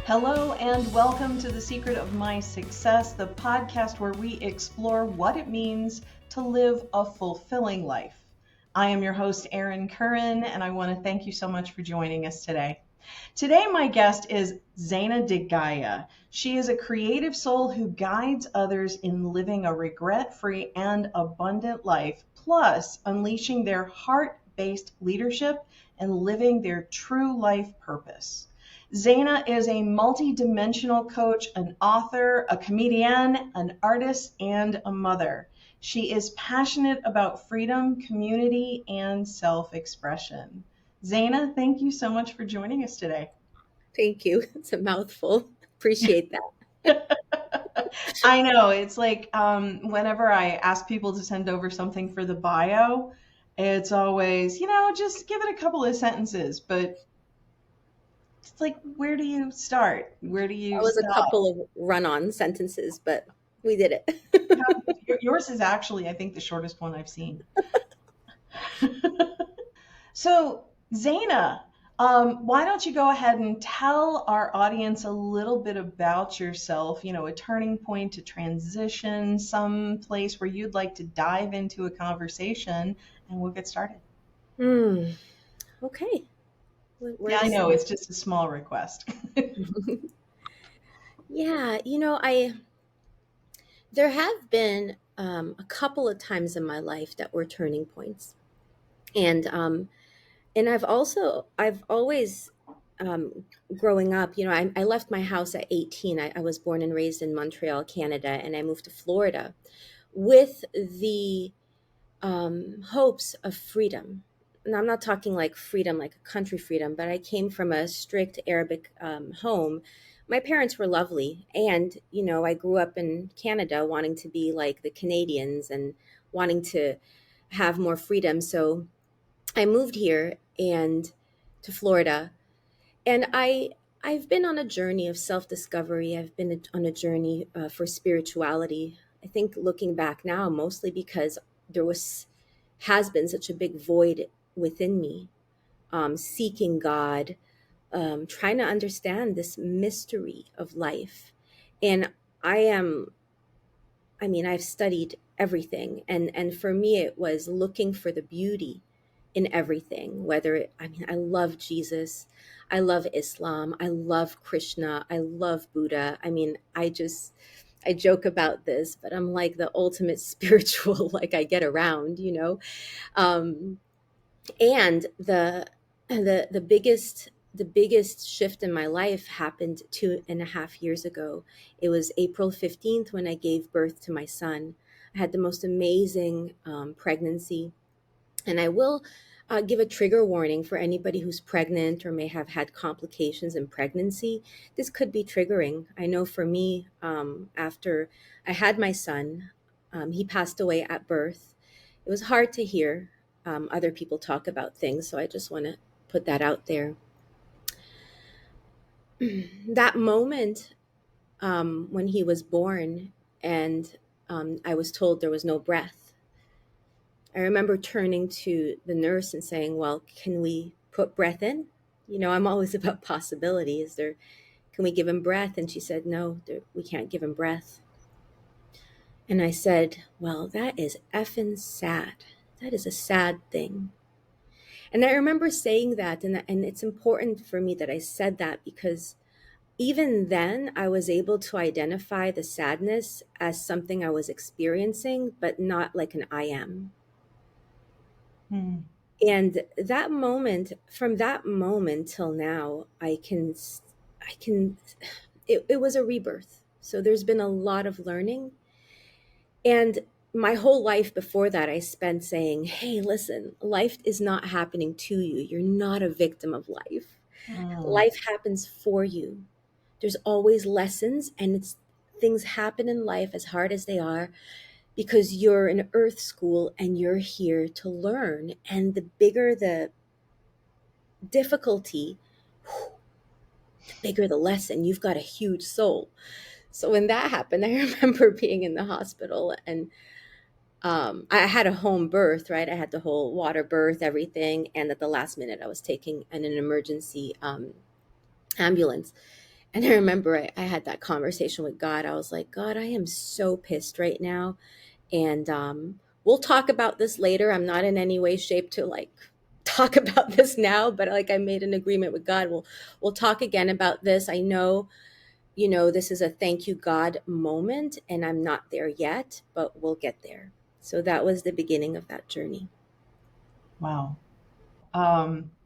Hello and welcome to The Secret of My Success, the podcast where we explore what it means to live a fulfilling life. I am your host, Erin Curran, and I want to thank you so much for joining us today. Today, my guest is Zayna de Gaia. She is a creative soul who guides others in living a regret-free and abundant life, plus unleashing their heart-based leadership and living their true life purpose. Zayna is a multidimensional coach, an author, a comedian, an artist, and a mother. She is passionate about freedom, community, and self-expression. Zayna, thank you so much for joining us today. Thank you. It's a mouthful. Appreciate that. I know, it's like whenever I ask people to send over something for the bio, it's always, just give it a couple of sentences, but it's like, where do you start? Where do That you was a stop? couple of run-on sentences, but we did it. Yours is actually, I think, the shortest one I've seen. So, Zayna, why don't you go ahead and tell our audience a little bit about yourself, a turning point to transition, some place where you'd like to dive into a conversation, and we'll get started. Hmm. Okay. Where Yeah, to I know, start? it's just a small request. Yeah, I there have been a couple of times in my life that were turning points, and I've always growing up, I left my house at 18. I was born and raised in Montreal, Canada, and I moved to Florida with the hopes of freedom. And I'm not talking like freedom, like a country freedom, but I came from a strict Arabic home. My parents were lovely. And, I grew up in Canada wanting to be like the Canadians and wanting to have more freedom. So I moved here and to Florida. And I've been on a journey of self-discovery. I've been on a journey for spirituality. I think looking back now, mostly because there has been such a big void within me, seeking God, trying to understand this mystery of life. And I am, I've studied everything, and for me, it was looking for the beauty in everything. I love Jesus, I love Islam, I love Krishna, I love Buddha. I joke about this, but I'm like the ultimate spiritual. Like I get around, um, and the biggest shift in my life happened 2.5 years ago. It was April 15th when I gave birth to my son. I had the most amazing pregnancy, and I will give a trigger warning for anybody who's pregnant or may have had complications in pregnancy. This could be triggering. I know for me, after I had my son, he passed away at birth. It was hard to hear other people talk about things, so I just want to put that out there. That moment when he was born and I was told there was no breath, I remember turning to the nurse and saying, "Well, can we put breath in? I'm always about possibilities. Can we give him breath?" And she said, "No, we can't give him breath." And I said, "Well, that is effing sad. That is a sad thing." And I remember saying that, and it's important for me that I said that because even then I was able to identify the sadness as something I was experiencing, but not like an I am. Hmm. And from that moment till now, it was a rebirth. So there's been a lot of learning. And my whole life before that, I spent saying, "Hey, listen, life is not happening to you. You're not a victim of life. Hmm. Life happens for you. There's always lessons, and things happen in life as hard as they are because you're in earth school and you're here to learn. And the bigger the difficulty, the bigger the lesson. You've got a huge soul." So when that happened, I remember being in the hospital, and I had a home birth, right? I had the whole water birth, everything. And at the last minute, I was taking an emergency ambulance. And I remember I had that conversation with God. I was like, God, I am so pissed right now. And we'll talk about this later. I'm not in any way shape to like talk about this now, but like I made an agreement with God. We'll talk again about this. I know, this is a thank you God moment, and I'm not there yet, but we'll get there. So that was the beginning of that journey. Wow.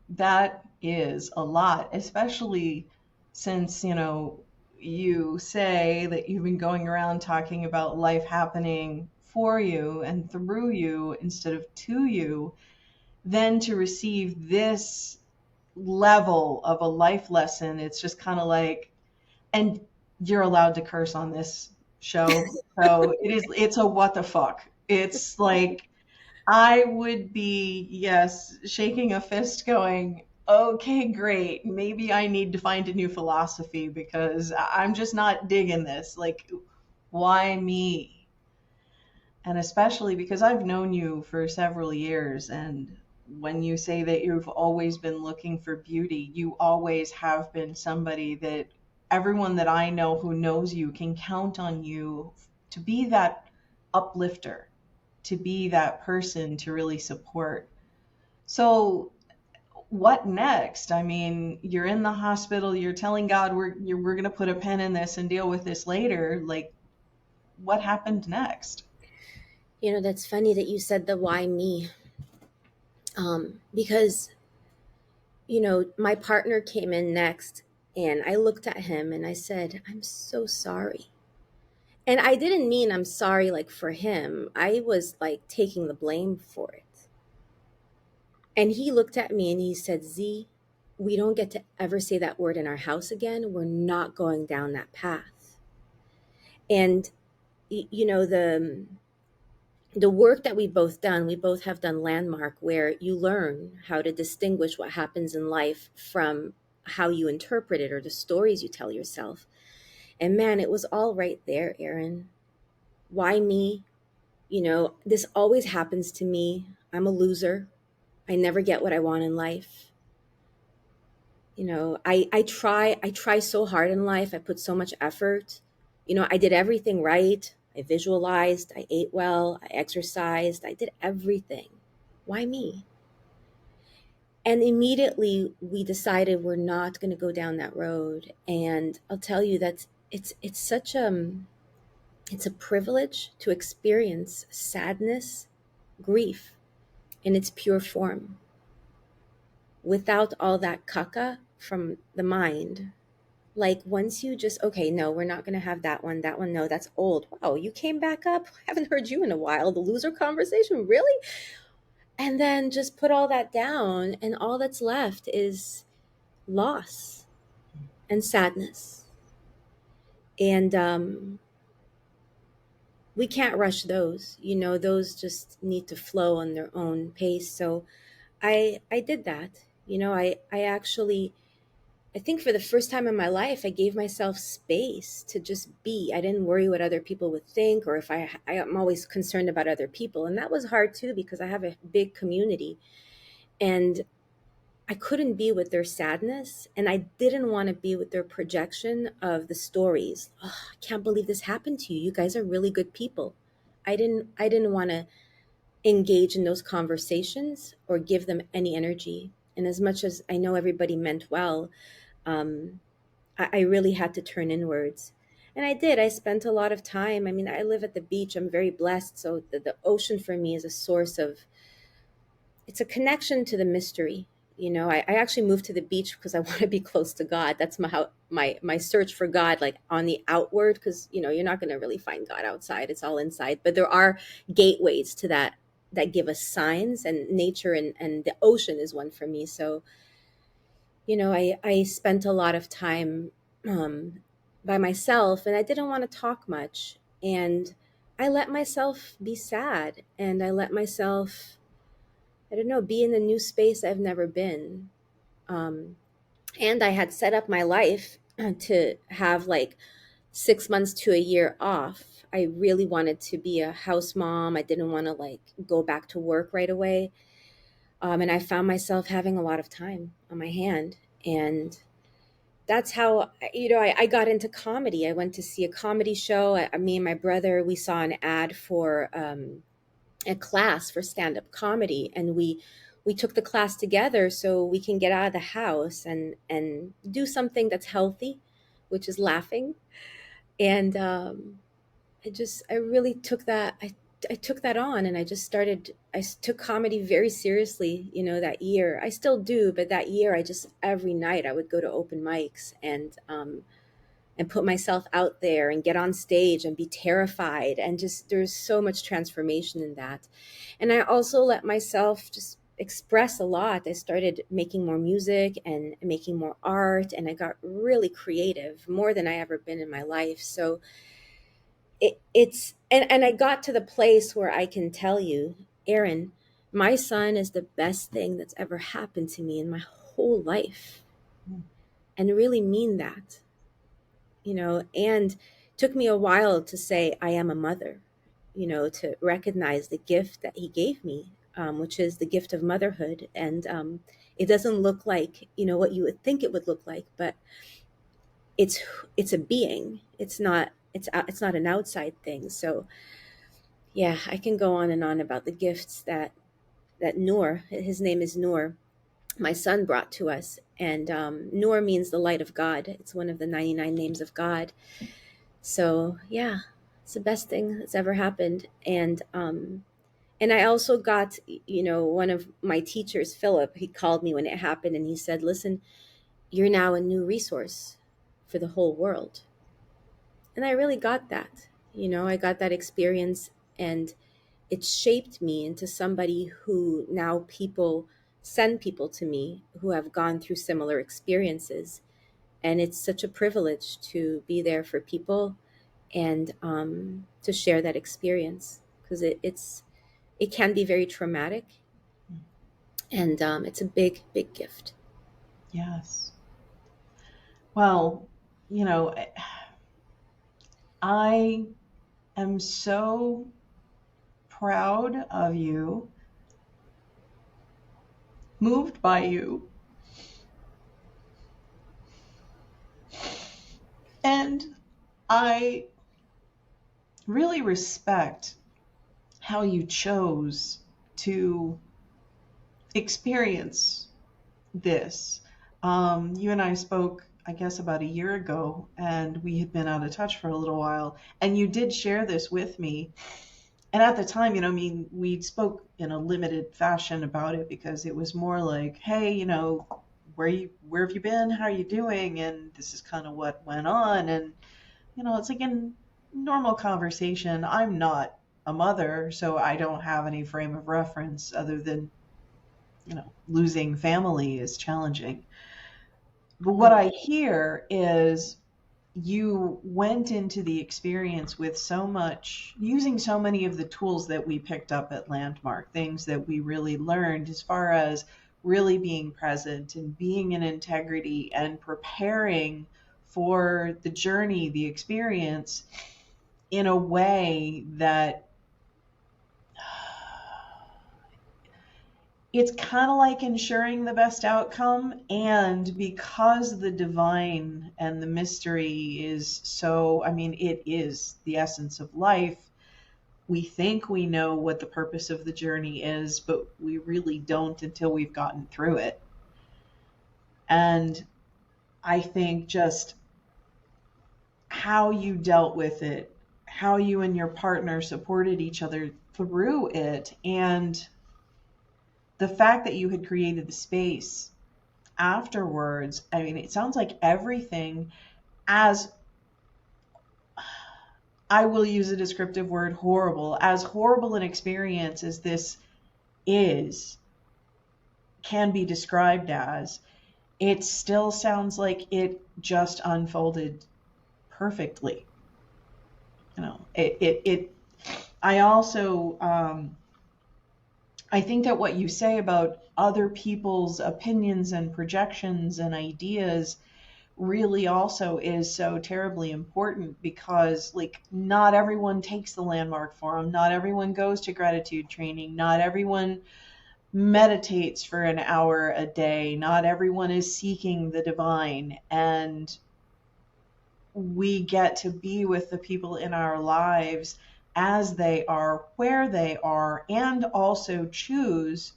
That is a lot, especially since, you say that you've been going around talking about life happening for you and through you instead of to you, then to receive this level of a life lesson, it's just kind of like, and you're allowed to curse on this show. So it's a what the fuck. It's like, I would be, yes, shaking a fist going, okay, great. Maybe I need to find a new philosophy because I'm just not digging this. Like, why me? And especially because I've known you for several years. And when you say that you've always been looking for beauty, you always have been somebody that everyone that I know who knows you can count on you to be that uplifter, to be that person to really support. So, what next? I mean, you're in the hospital, you're telling God we're going to put a pin in this and deal with this later. Like, what happened next? That's funny that you said the why me. Because, my partner came in next, and I looked at him and I said, I'm so sorry. And I didn't mean I'm sorry like for him. I was like taking the blame for it. And he looked at me and he said, Z, we don't get to ever say that word in our house again. We're not going down that path. And the work that we've both done, we both have done Landmark, where you learn how to distinguish what happens in life from how you interpret it or the stories you tell yourself. And man, it was all right there, Aaron. Why me? This always happens to me. I'm a loser. I never get what I want in life. I try so hard in life. I put so much effort. I did everything right. I visualized, I ate well, I exercised, I did everything. Why me? And immediately we decided we're not going to go down that road. And I'll tell you that it's such it's a privilege to experience sadness, grief in its pure form without all that caca from the mind. Like once you just, okay, no, we're not going to have that one. That one, no, that's old. Wow, you came back up. I haven't heard you in a while. The loser conversation, really? And then just put all that down, and all that's left is loss and sadness. And we can't rush those. Those just need to flow on their own pace. So I did that. I actually, I think for the first time in my life, I gave myself space to just be. I didn't worry what other people would think, or if I am always concerned about other people. And that was hard too, because I have a big community and I couldn't be with their sadness. And I didn't want to be with their projection of the stories. Oh, I can't believe this happened to you. You guys are really good people. I didn't want to engage in those conversations or give them any energy. And as much as I know everybody meant well, um, I really had to turn inwards. And I did. I spent a lot of time. I mean, I live at the beach. I'm very blessed. So the ocean for me is a source of, it's a connection to the mystery. I actually moved to the beach because I want to be close to God. That's my search for God, like on the outward, because you're not going to really find God outside. It's all inside. But there are gateways to that give us signs, and nature and the ocean is one for me. So I spent a lot of time um, by myself, and I didn't want to talk much. And I let myself be sad, and I let myself, I don't know, be in a new space I've never been. Um, and I had set up my life to have like 6 months to a year off. I really wanted to be a house mom. I didn't want to like go back to work right away. And I found myself having a lot of time on my hand. And that's how, I got into comedy. I went to see a comedy show. Me and my brother, we saw an ad for a class for stand-up comedy, and we took the class together so we can get out of the house and do something that's healthy, which is laughing. And I really took that. I took that on, and I took comedy very seriously, that year. I still do, but that year I just, every night I would go to open mics and put myself out there and get on stage and be terrified, and just, there's so much transformation in that. And I also let myself just express a lot. I started making more music and making more art, and I got really creative, more than I ever been in my life. So it's and I got to the place where I can tell you, Aaron, my son is the best thing that's ever happened to me in my whole life, and really mean that. And took me a while to say I am a mother, to recognize the gift that he gave me, which is the gift of motherhood. And it doesn't look like, what you would think it would look like, but it's it's a being. It's not an outside thing. So yeah, I can go on and on about the gifts that Noor, his name is Noor, my son, brought to us. And Noor means the light of God. It's one of the 99 names of God. So yeah, it's the best thing that's ever happened. And I also got, one of my teachers, Philip, he called me when it happened, and he said, listen, you're now a new resource for the whole world. And I really got that. I got that experience, and it shaped me into somebody who now people send people to me who have gone through similar experiences. And it's such a privilege to be there for people, and to share that experience, because it can be very traumatic, and it's a big, big gift. Yes. Well, you know, I am so proud of you, moved by you, and I really respect how you chose to experience this. You and I spoke, I guess, about a year ago, and we had been out of touch for a little while. And you did share this with me. And at the time, I mean, we spoke in a limited fashion about it because it was more like, hey, where have you been? How are you doing? And this is kind of what went on. And it's like in normal conversation. I'm not a mother, so I don't have any frame of reference other than, losing family is challenging. But what I hear is you went into the experience with so much, using so many of the tools that we picked up at Landmark, things that we really learned as far as really being present and being in integrity and preparing for the journey, the experience in a way that it's kind of like ensuring the best outcome. And because the divine and the mystery is so, I mean, it is the essence of life. We think we know what the purpose of the journey is, but we really don't until we've gotten through it. And I think just how you dealt with it, how you and your partner supported each other through it, and the fact that you had created the space afterwards. I mean, it sounds like everything, as I will use a descriptive word, horrible, as horrible an experience as this is, can be described as, it still sounds like it just unfolded perfectly. I also, I think that what you say about other people's opinions and projections and ideas really also is so terribly important, because like not everyone takes the Landmark Forum, not everyone goes to gratitude training, not everyone meditates for an hour a day. Not everyone is seeking the divine. And we get to be with the people in our lives as they are, where they are, and also choose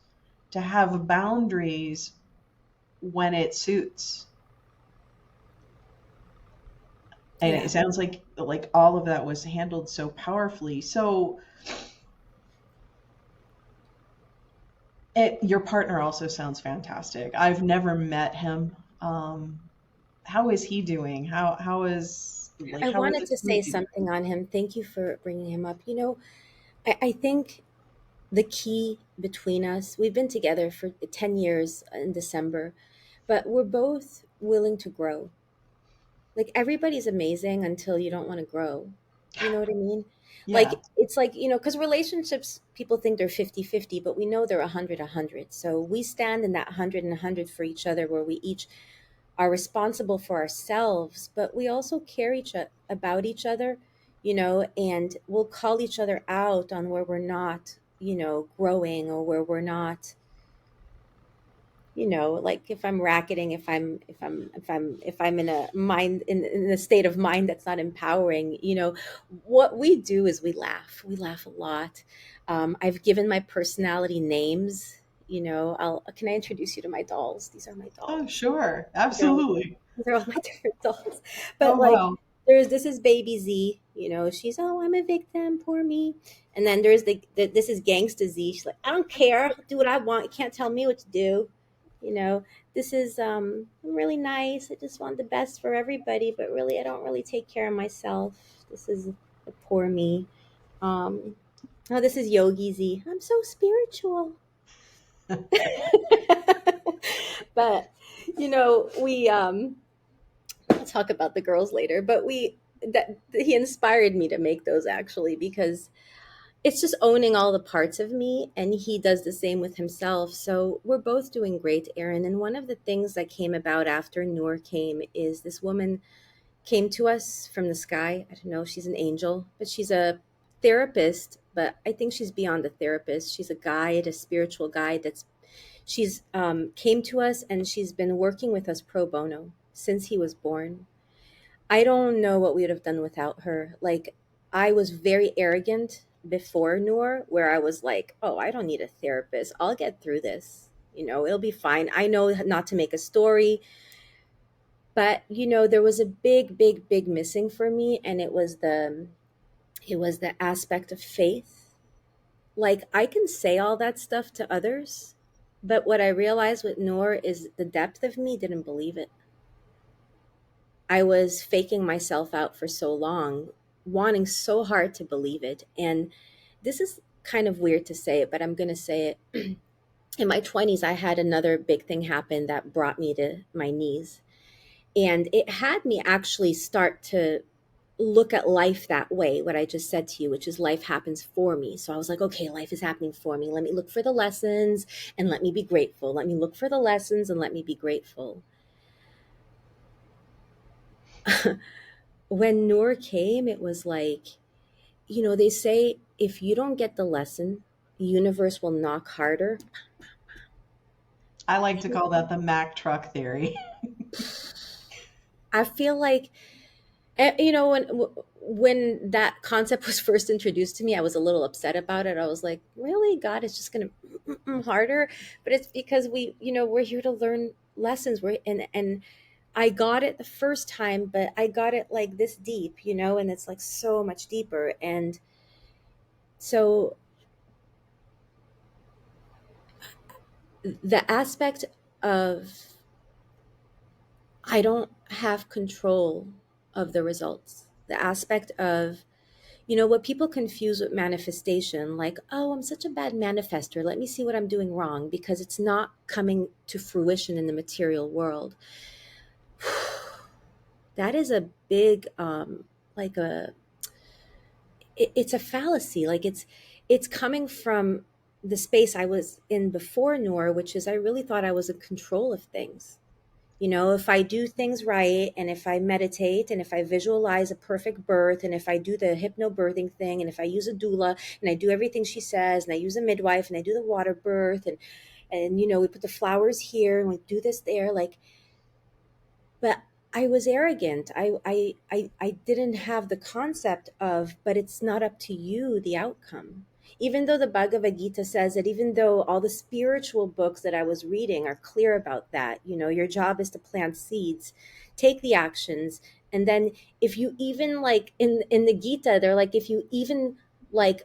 to have boundaries when it suits. And it Yeah. sounds like all of that was handled so powerfully. So your partner also sounds fantastic. I've never met him. How is he doing? I How are the wanted to two of say you doing? something on him. Thank you for bringing him up. I think the key between us, we've been together for 10 years in December, but we're both willing to grow. Like everybody's amazing until you don't want to grow. You know what I mean? Yeah. Like it's like, cuz relationships people think they're 50-50, but we know they're 100-100. So we stand in that 100 and 100 for each other where we each are responsible for ourselves, but we also care about each other, and we'll call each other out on where we're not, growing, or where we're not, like if I'm racketing, if I'm in a state of mind that's not empowering. What we do is we laugh a lot. I've given my personality names. I'll Can I introduce you to my dolls? These are my Oh, dolls. sure. these are all, Absolutely. these are all my different dolls. But Oh, like wow. this is baby Z. She's, oh, I'm a victim, poor me. And then there's this is gangsta Z. She's like, I don't care, I'll do what I want, you can't tell me what to do. you know this is I'm really nice, I just want the best for everybody, but really I don't really take care of myself. This is the poor me. um oh, this is Yogi Z. I'm so spiritual. But we I'll talk about the girls later, but we that he inspired me to make those, actually, because it's just owning all the parts of me, and he does the same with himself. So we're both doing great, Erin. And one of the things that came about after Noor came is this woman came to us from the sky. I don't know, she's an angel, but she's a therapist, but I think she's beyond a therapist. She's a guide, a spiritual guide. She's came to us, and she's been working with us pro bono since he was born. I don't know what we would have done without her. Like, I was very arrogant before Noor, where I was like, oh, I don't need a therapist. I'll get through this. It'll be fine. I know not to make a story. But, there was a big, big, big missing for me. And it was the aspect of faith. Like, I can say all that stuff to others. But what I realized with Noor is the depth of me didn't believe it. I was faking myself out for so long, wanting so hard to believe it. And this is kind of weird to say it, but I'm going to say it. In my 20s, I had another big thing happen that brought me to my knees. And it had me actually start to look at life that way, what I just said to you, which is life happens for me. So I was like, okay, life is happening for me. Let me look for the lessons and let me be grateful. Let me look for the lessons and let me be grateful. When Noor came, it was like, they say if you don't get the lesson, the universe will knock harder. I like to call that the Mack truck theory. I feel like, when that concept was first introduced to me, I was a little upset about it. I was like, really, God is just going to harder? But it's because we're here to learn lessons. And I got it the first time, but I got it like this deep, and it's like so much deeper. And so the aspect of I don't have control of the results. The aspect of, what people confuse with manifestation, like, oh, I'm such a bad manifester. Let me see what I'm doing wrong because it's not coming to fruition in the material world. That is a big, like it's a fallacy. Like it's coming from the space I was in before Noor, which is I really thought I was in control of things. If I do things right, and if I meditate, and if I visualize a perfect birth, and if I do the hypnobirthing thing, and if I use a doula, and I do everything she says, and I use a midwife, and I do the water birth, and we put the flowers here and we do this there, like, but I was arrogant. I didn't have the concept of, but it's not up to you, the outcome. Even though the Bhagavad Gita says that, even though all the spiritual books that I was reading are clear about that, your job is to plant seeds, take the actions, and then if you even, like, in the Gita, they're like, like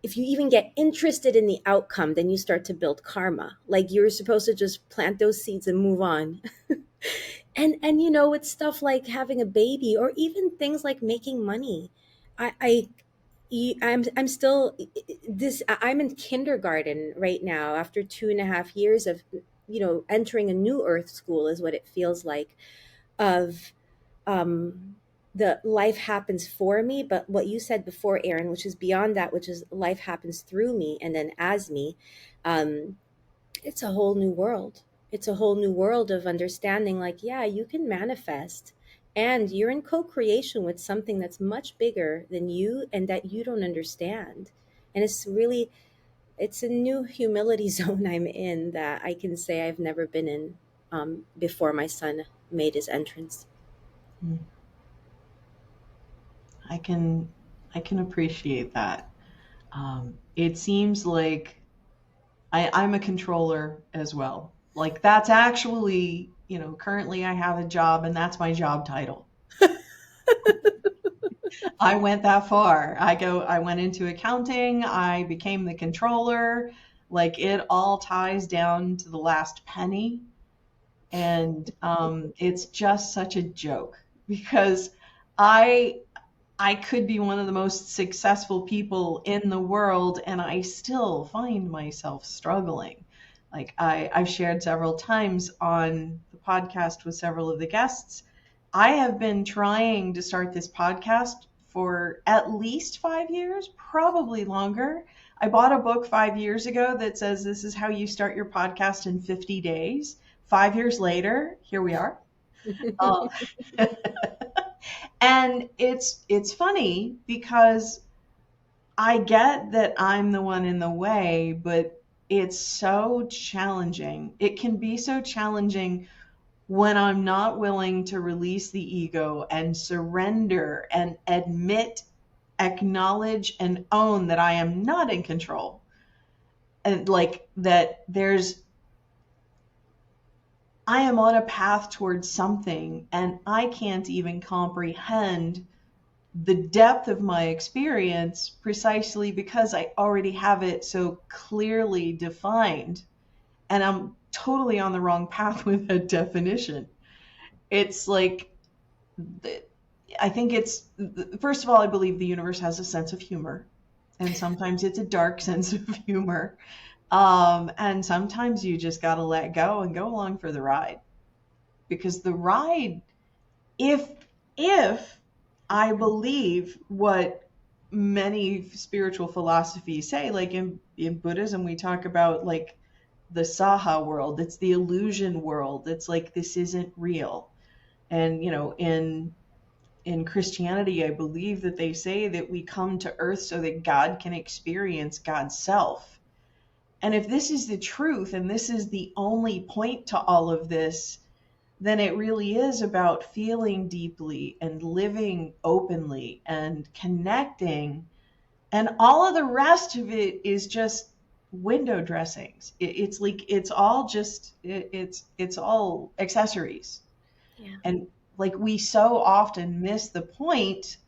if you even get interested in the outcome, then you start to build karma. Like, you're supposed to just plant those seeds and move on. And it's stuff like having a baby, or even things like making money. I'm still this I'm in kindergarten right now, after 2.5 years of entering a new earth school, is what it feels like, of the life happens for me, but what you said before, Aaron, which is beyond that, which is life happens through me and then as me. It's a whole new world. It's a whole new world of understanding, like, yeah, you can manifest, and you're in co-creation with something that's much bigger than you and that you don't understand. And it's a new humility zone I'm in, that I can say I've never been in, before my son made his entrance. Mm. I can I can appreciate that. It seems like I'm a controller as well. Like, that's actually, currently I have a job and that's my job title. I went that far. I went into accounting, I became the controller. Like, it all ties down to the last penny. And it's just such a joke because I I could be one of the most successful people in the world, and I still find myself struggling. Like, I've shared several times on the podcast with several of the guests. I have been trying to start this podcast for at least 5 years, probably longer. I bought a book 5 years ago that says this is how you start your podcast in 50 days. 5 years later, here we are. Um, and it's funny because I get that I'm the one in the way, but it's so challenging. It can be so challenging when I'm not willing to release the ego and surrender and admit, acknowledge, and own that I am not in control. And, like, that I am on a path towards something and I can't even comprehend the depth of my experience precisely because I already have it so clearly defined, and I'm totally on the wrong path with that definition. It's like, I think it's, first of all, I believe the universe has a sense of humor, and sometimes it's a dark sense of humor. And sometimes you just got to let go and go along for the ride, because the ride, if if I believe what many spiritual philosophies say, like in Buddhism, we talk about, like, the Saha world. It's the illusion world. It's like, this isn't real. And in Christianity, I believe that they say that we come to earth so that God can experience God's self. And if this is the truth and this is the only point to all of this, then it really is about feeling deeply and living openly and connecting. And all of the rest of it is just window dressings. It's like, it's all just, it's all accessories. Yeah. And, like, we so often miss the point.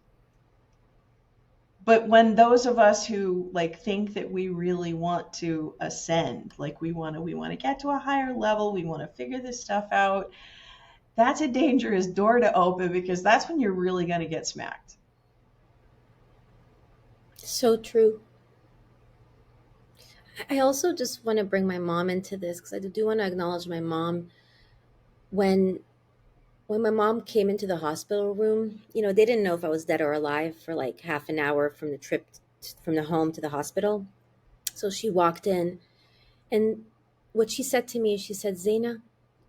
But when those of us who, like, think that we really want to ascend, like, we want to get to a higher level, we want to figure this stuff out, that's a dangerous door to open, because that's when you're really going to get smacked. So true. I also just want to bring my mom into this, because I do want to acknowledge my mom. When when my mom came into the hospital room, they didn't know if I was dead or alive for like half an hour from the trip, from the home to the hospital. So she walked in, and what she said to me, she said, "Zaina,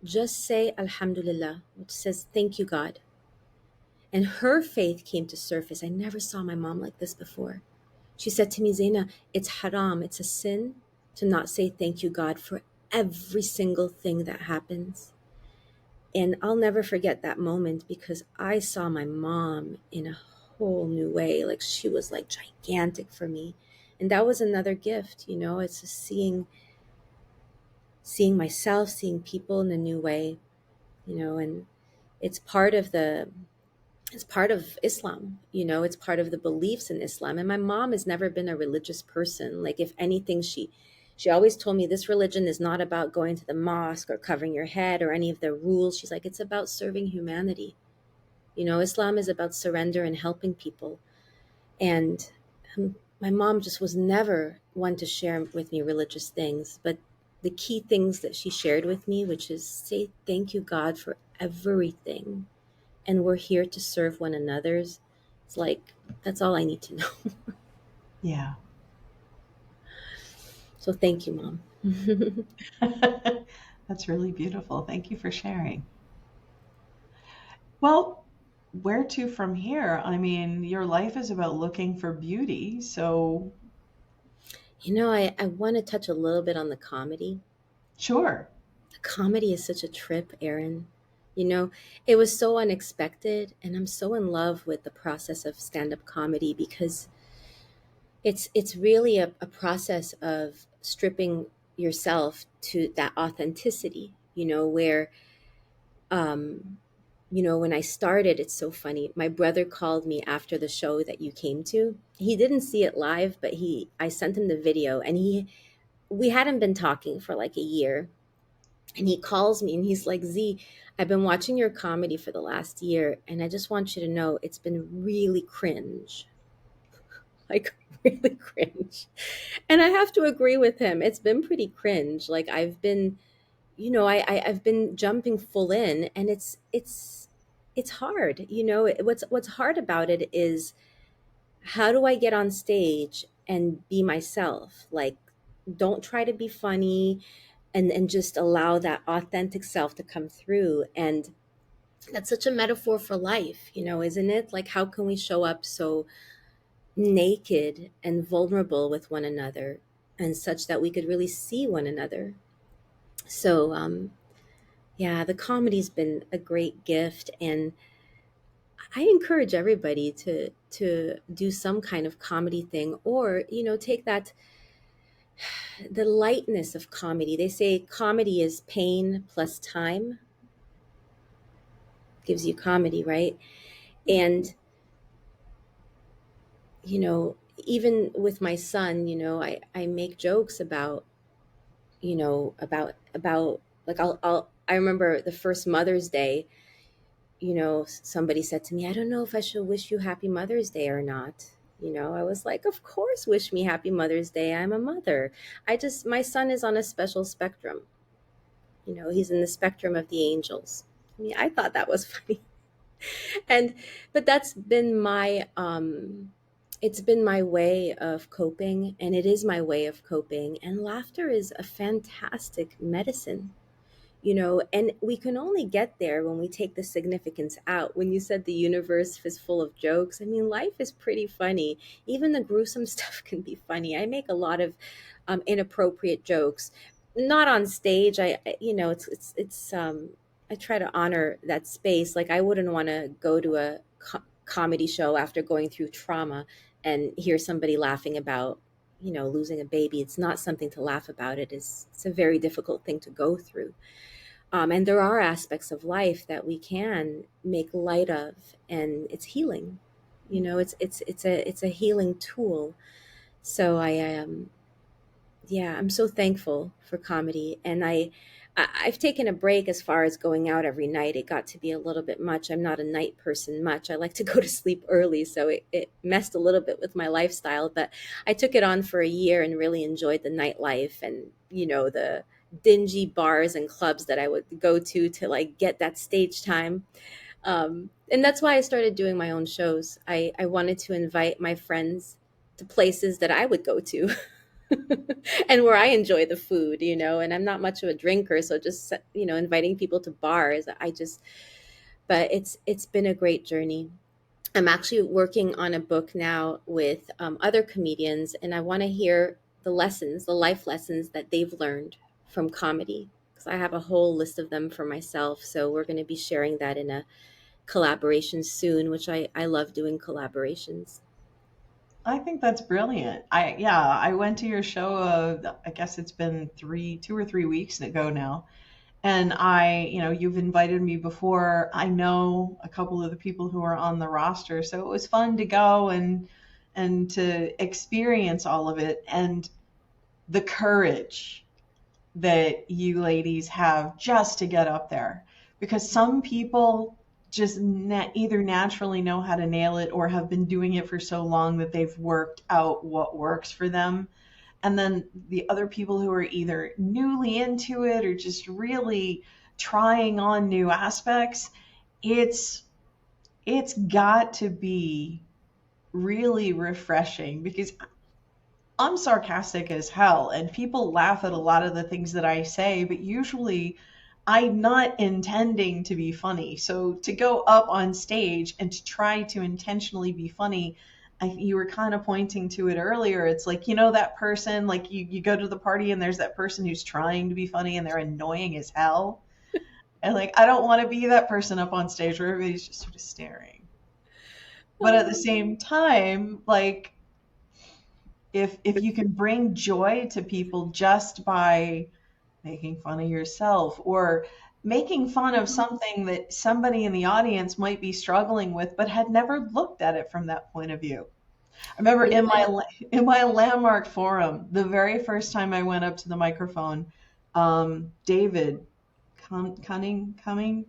just say Alhamdulillah, which says, thank you, God. And her faith came to surface. I never saw my mom like this before. She said to me, Zayna, it's haram, it's a sin to not say thank you, God, for every single thing that happens. And I'll never forget that moment because I saw my mom in a whole new way. Like she was like gigantic for me. And that was another gift, you know, it's just seeing myself, seeing people in a new way, you know, and it's part of the it's part of Islam, you know, it's part of the beliefs in Islam. And my mom has never been a religious person. Like if anything, she always told me this religion is not about going to the mosque or covering your head or any of the rules. She's like, it's about serving humanity. You know, Islam is about surrender and helping people. And my mom just was never one to share with me religious things, but the key things that she shared with me, which is say thank you, God, for everything, and we're here to serve one another's. It's like that's all I need to know. Yeah. So thank you, Mom. That's really beautiful. Thank you for sharing. Well, where to from here? I mean, your life is about looking for beauty. So, You know, I want to touch a little bit on the comedy. sure. The comedy is such a trip, Erin. You know, it was so unexpected, and I'm so in love with the process of stand-up comedy because it's really a process of stripping yourself to that authenticity, you know, where um you know, when I started, it's so funny. My brother called me after the show that you came to. He didn't see it live, but he I sent him the video, and he we hadn't been talking for like a year, and he calls me and he's like, Z, I've been watching your comedy for the last year, and I just want you to know it's been really cringe. Like really cringe. And I have to agree with him. It's been pretty cringe. Like I've been, you know, I've been jumping full in, and it's hard. You know, what's hard about it is how do I get on stage and be myself? Like don't try to be funny, and just allow that authentic self to come through. And that's such a metaphor for life, you know, isn't it? Like how can we show up so naked and vulnerable with one another, and such that we could really see one another. So yeah, the comedy's been a great gift, and I encourage everybody to do some kind of comedy thing, or you know, take that the lightness of comedy. They say comedy is pain plus time gives you comedy, right? And you know, even with my son, you know, I make jokes about, you know, about like I remember the first Mother's Day, you know, somebody said to me, I don't know if I should wish you happy Mother's Day or not. You know, I was like, of course, wish me happy Mother's Day. I'm a mother. My son is on a special spectrum. You know, he's in the spectrum of the angels. I mean, I thought that was funny. And, but that's been it's been my way of coping, and it is my way of coping. And laughter is a fantastic medicine, you know, and we can only get there when we take the significance out. When you said the universe is full of jokes, I mean, life is pretty funny. Even the gruesome stuff can be funny. I make a lot of inappropriate jokes, not on stage. You know, I try to honor that space. Like I wouldn't want to go to a comedy show after going through trauma and hear somebody laughing about, you know, losing a baby. It's not something to laugh about. It's a very difficult thing to go through. And there are aspects of life that we can make light of, and it's healing. You know, it's a healing tool. So yeah, I'm so thankful for comedy, and I've taken a break as far as going out every night. It got to be a little bit much. I'm not a night person much. I like to go to sleep early, so it messed a little bit with my lifestyle. But I took it on for a year and really enjoyed the nightlife, and you know, the dingy bars and clubs that I would go to like get that stage time. And that's why I started doing my own shows. I wanted to invite my friends to places that I would go to. And where I enjoy the food, and I'm not much of a drinker, so just, inviting people to bars, but it's been a great journey. I'm actually working on a book now with other comedians, and I want to hear the life lessons that they've learned from comedy. Because I have a whole list of them for myself. So we're going to be sharing that in a collaboration soon, which I love doing collaborations. I think that's brilliant. I went to your show. I guess it's been 2 or 3 weeks ago now, and you've invited me before. I know a couple of the people who are on the roster, so it was fun to go and to experience all of it, and the courage that you ladies have just to get up there, because some people just either naturally know how to nail it or have been doing it for so long that they've worked out what works for them. And then the other people who are either newly into it or just really trying on new aspects, it's it's got to be really refreshing, because I'm sarcastic as hell, and people laugh at a lot of the things that I say, but usually I'm not intending to be funny. So to go up on stage and to try to intentionally be funny, you were kind of pointing to it earlier. It's like, that person, like you go to the party and there's that person who's trying to be funny and they're annoying as hell. And like, I don't want to be that person up on stage where everybody's just sort of staring. But at the Oh, same time, like, if you can bring joy to people just by making fun of yourself or making fun of something that somebody in the audience might be struggling with but had never looked at it from that point of view. I remember you know, in my landmark forum, the very first time I went up to the microphone, David Cunningham.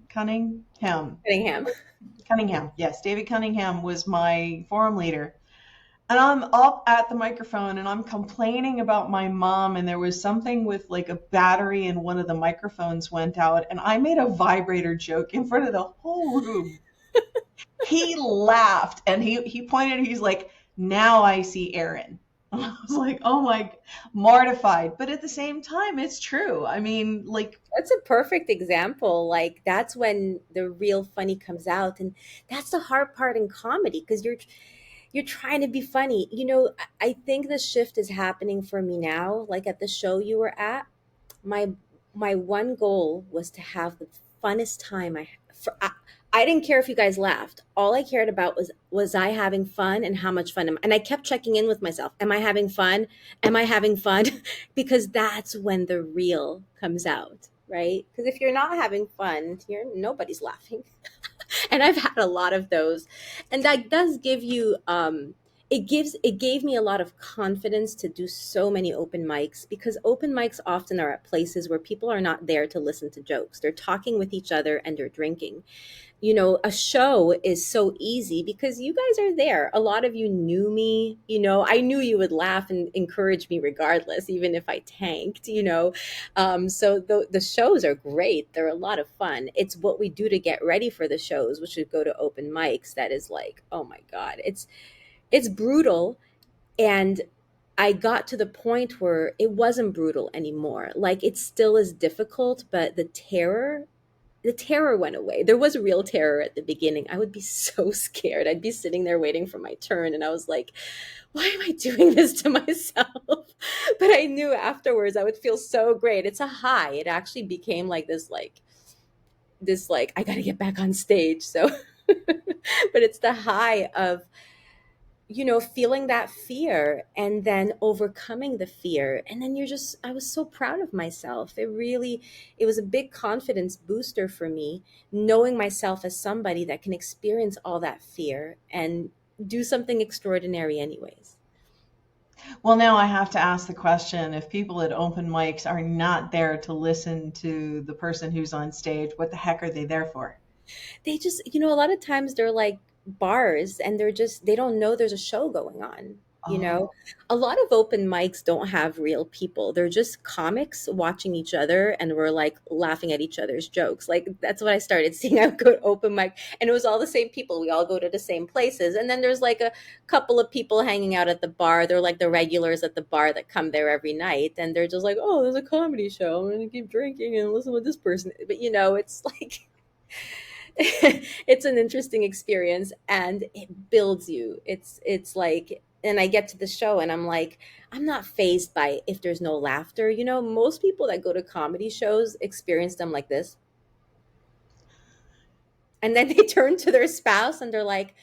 Cunningham, yes, David Cunningham was my forum leader. And I'm up at the microphone and I'm complaining about my mom, and there was something with like a battery in one of the microphones went out, and I made a vibrator joke in front of the whole room. He laughed and he pointed, he's like, "Now I see Aaron." I was like, "Oh my," mortified. But at the same time, it's true. I mean, like, That's a perfect example. Like that's when the real funny comes out, and that's the hard part in comedy because you're trying to be funny. I think the shift is happening for me now. Like at the show you were at, my my one goal was to have the funnest time. I didn't care if you guys laughed. All I cared about was I having fun and how much fun and I kept checking in with myself. Am I having fun? Am I having fun? Because that's when the real comes out, right? Because if you're not having fun, nobody's laughing. And I've had a lot of those. And that does give you it gave me a lot of confidence to do so many open mics because open mics often are at places where people are not there to listen to jokes. They're talking with each other and they're drinking. A show is so easy because you guys are there. A lot of you knew me. I knew you would laugh and encourage me regardless, even if I tanked. So the shows are great. They're a lot of fun. It's what we do to get ready for the shows, which is go to open mics. That is like, oh my God, it's brutal. And I got to the point where it wasn't brutal anymore. Like it still is difficult, but the terror went away. There was real terror at the beginning. I would be so scared. I'd be sitting there waiting for my turn and I was like, why am I doing this to myself? But I knew afterwards I would feel so great. It's a high. It actually became like this like I got to get back on stage. So but it's the high of feeling that fear and then overcoming the fear. And then I was so proud of myself. It was a big confidence booster for me, knowing myself as somebody that can experience all that fear and do something extraordinary, anyways. well, now I have to ask the question, if people at open mics are not there to listen to the person who's on stage, what the heck are they there for? A lot of times they're like bars and they don't know there's a show going on. You know, Oh, a lot of open mics don't have real people. They're just comics watching each other and we're like laughing at each other's jokes. Like that's what I started seeing. I would go to open mic and it was all the same people. We all go to the same places. And then there's like a couple of people hanging out at the bar. They're like the regulars at the bar that come there every night. And they're just like, oh, there's a comedy show. I'm going to keep drinking and listen to this person. But you know, it's like, it's an interesting experience and it builds you. It's like, and I get to the show and I'm like, I'm not phased by if there's no laughter. You know, most people that go to comedy shows experience them like this. And then they turn to their spouse and they're like,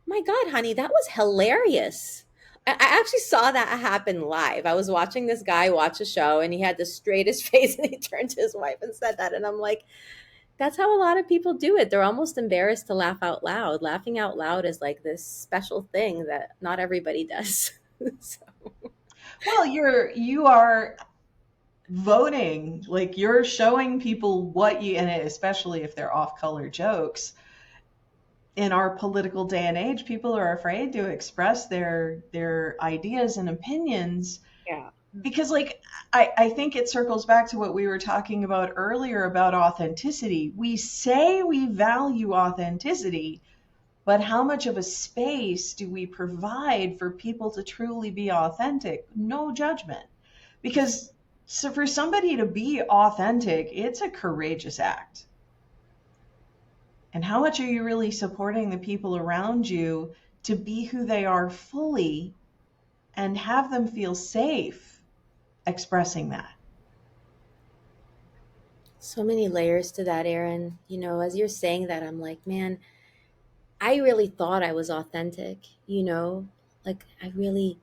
my God, honey, that was hilarious. I actually saw that happen live. I was watching this guy watch a show and he had the straightest face and he turned to his wife and said that. And I'm like, that's how a lot of people do it. They're almost embarrassed to laugh out loud. Laughing out loud is like this special thing that not everybody does. So, well, you are voting, like you're showing people what you, and especially if they're off-color jokes. In our political day and age, people are afraid to express their ideas and opinions yeah. because like I think it circles back to what we were talking about earlier about authenticity. We say we value authenticity, but how much of a space do we provide for people to truly be authentic? No judgment. Because so for somebody to be authentic, it's a courageous act. And how much are you really supporting the people around you to be who they are fully and have them feel safe expressing that? So many layers to that, Aaron. You know, as you're saying that, I'm like, man, I really thought I was authentic, you know? Like, I really,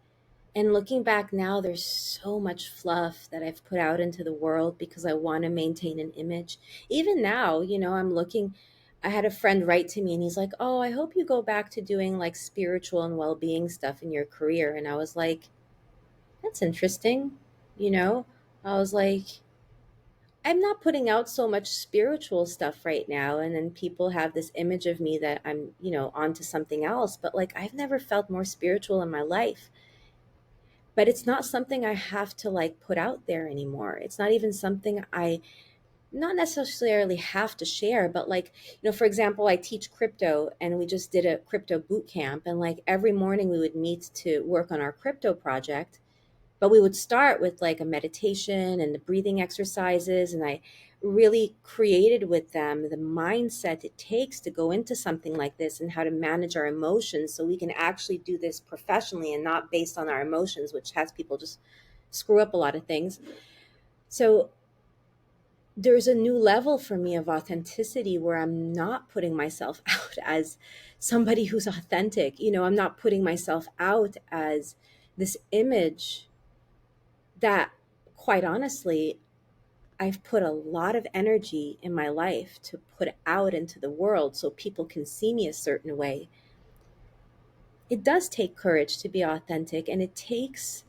and looking back now, there's so much fluff that I've put out into the world because I want to maintain an image. Even now, you know, I'm looking. I had a friend write to me and he's like, oh, I hope you go back to doing like spiritual and well being stuff in your career. And I was like, that's interesting. You know, I was like, I'm not putting out so much spiritual stuff right now. And then people have this image of me that I'm, you know, onto something else. But like, I've never felt more spiritual in my life. But it's not something I have to like put out there anymore. It's not even something I not necessarily have to share, but like, you know, for example, I teach crypto and we just did a crypto boot camp. And like every morning we would meet to work on our crypto project. But we would start with like a meditation and the breathing exercises. And I really created with them the mindset it takes to go into something like this and how to manage our emotions so we can actually do this professionally and not based on our emotions, which has people just screw up a lot of things. So there's a new level for me of authenticity where I'm not putting myself out as somebody who's authentic. You know, I'm not putting myself out as this image that, quite honestly, I've put a lot of energy in my life to put out into the world so people can see me a certain way. It does take courage to be authentic and it takes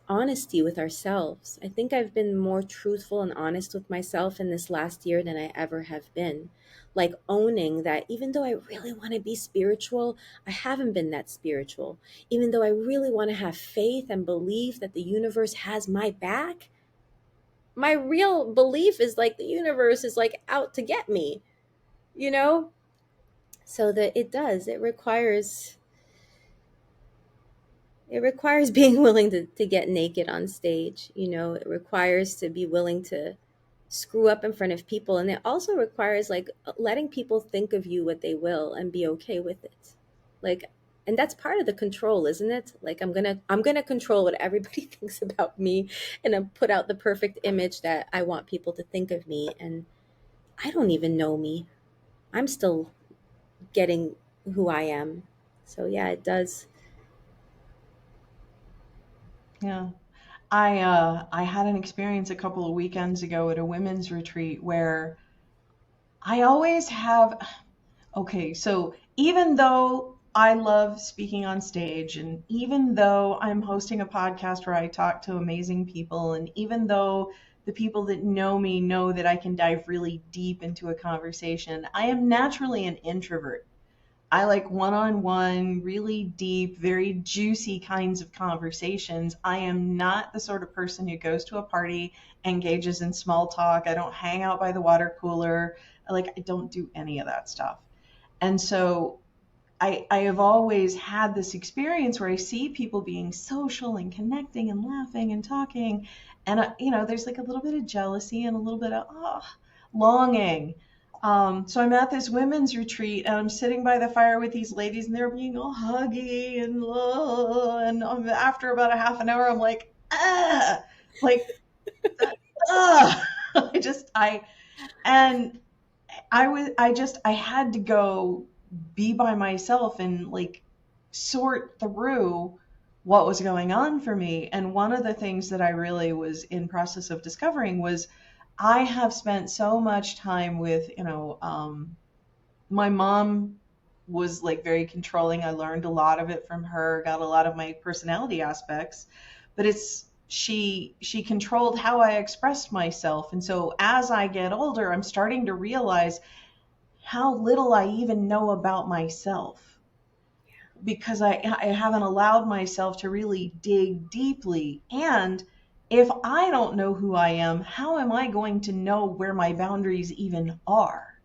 honesty with ourselves. I think I've been more truthful and honest with myself in this last year than I ever have been. Like owning that even though I really want to be spiritual, I haven't been that spiritual. Even though I really want to have faith and believe that the universe has my back, my real belief is like the universe is like out to get me, you know? So that it requires being willing to get naked on stage. You know, it requires to be willing to screw up in front of people. And it also requires like letting people think of you what they will and be okay with it. Like, and that's part of the control, isn't it? Like I'm gonna control what everybody thinks about me and then put out the perfect image that I want people to think of me. And I don't even know me. I'm still getting who I am. So yeah, it does. Yeah. I had an experience a couple of weekends ago at a women's retreat where I always have, okay, so even though I love speaking on stage, and even though I'm hosting a podcast where I talk to amazing people, and even though the people that know me know that I can dive really deep into a conversation, I am naturally an introvert. I like one-on-one, really deep, very juicy kinds of conversations. I am not the sort of person who goes to a party, engages in small talk. I don't hang out by the water cooler. Like, I don't do any of that stuff. And so I have always had this experience where I see people being social and connecting and laughing and talking. And, there's like a little bit of jealousy and a little bit of longing. So I'm at this women's retreat and I'm sitting by the fire with these ladies and they're being all huggy and after about a half an hour, I'm like, like, ah, and I had to go be by myself and like sort through what was going on for me. And one of the things that I really was in process of discovering was I have spent so much time with, my mom was like very controlling. I learned a lot of it from her, got a lot of my personality aspects, but she controlled how I expressed myself. And so as I get older, I'm starting to realize how little I even know about myself because I haven't allowed myself to really dig deeply. And if I don't know who I am, how am I going to know where my boundaries even are?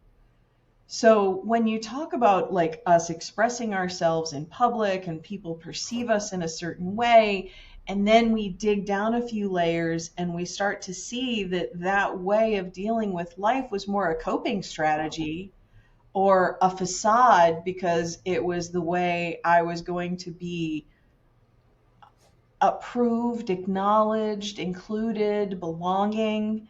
So when you talk about like us expressing ourselves in public and people perceive us in a certain way, and then we dig down a few layers and we start to see that that way of dealing with life was more a coping strategy or a facade because it was the way I was going to be approved, acknowledged, included, belonging.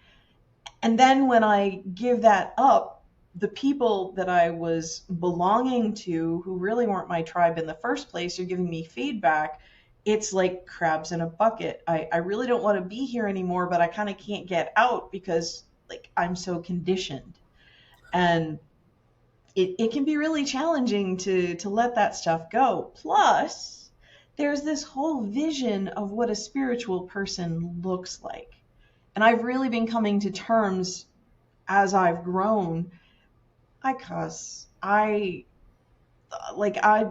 And then when I give that up, the people that I was belonging to, who really weren't my tribe in the first place, are giving me feedback. It's like crabs in a bucket. I really don't want to be here anymore, but I kind of can't get out because like I'm so conditioned. And it can be really challenging to let that stuff go. Plus, there's this whole vision of what a spiritual person looks like. And I've really been coming to terms as I've grown. I cuss. I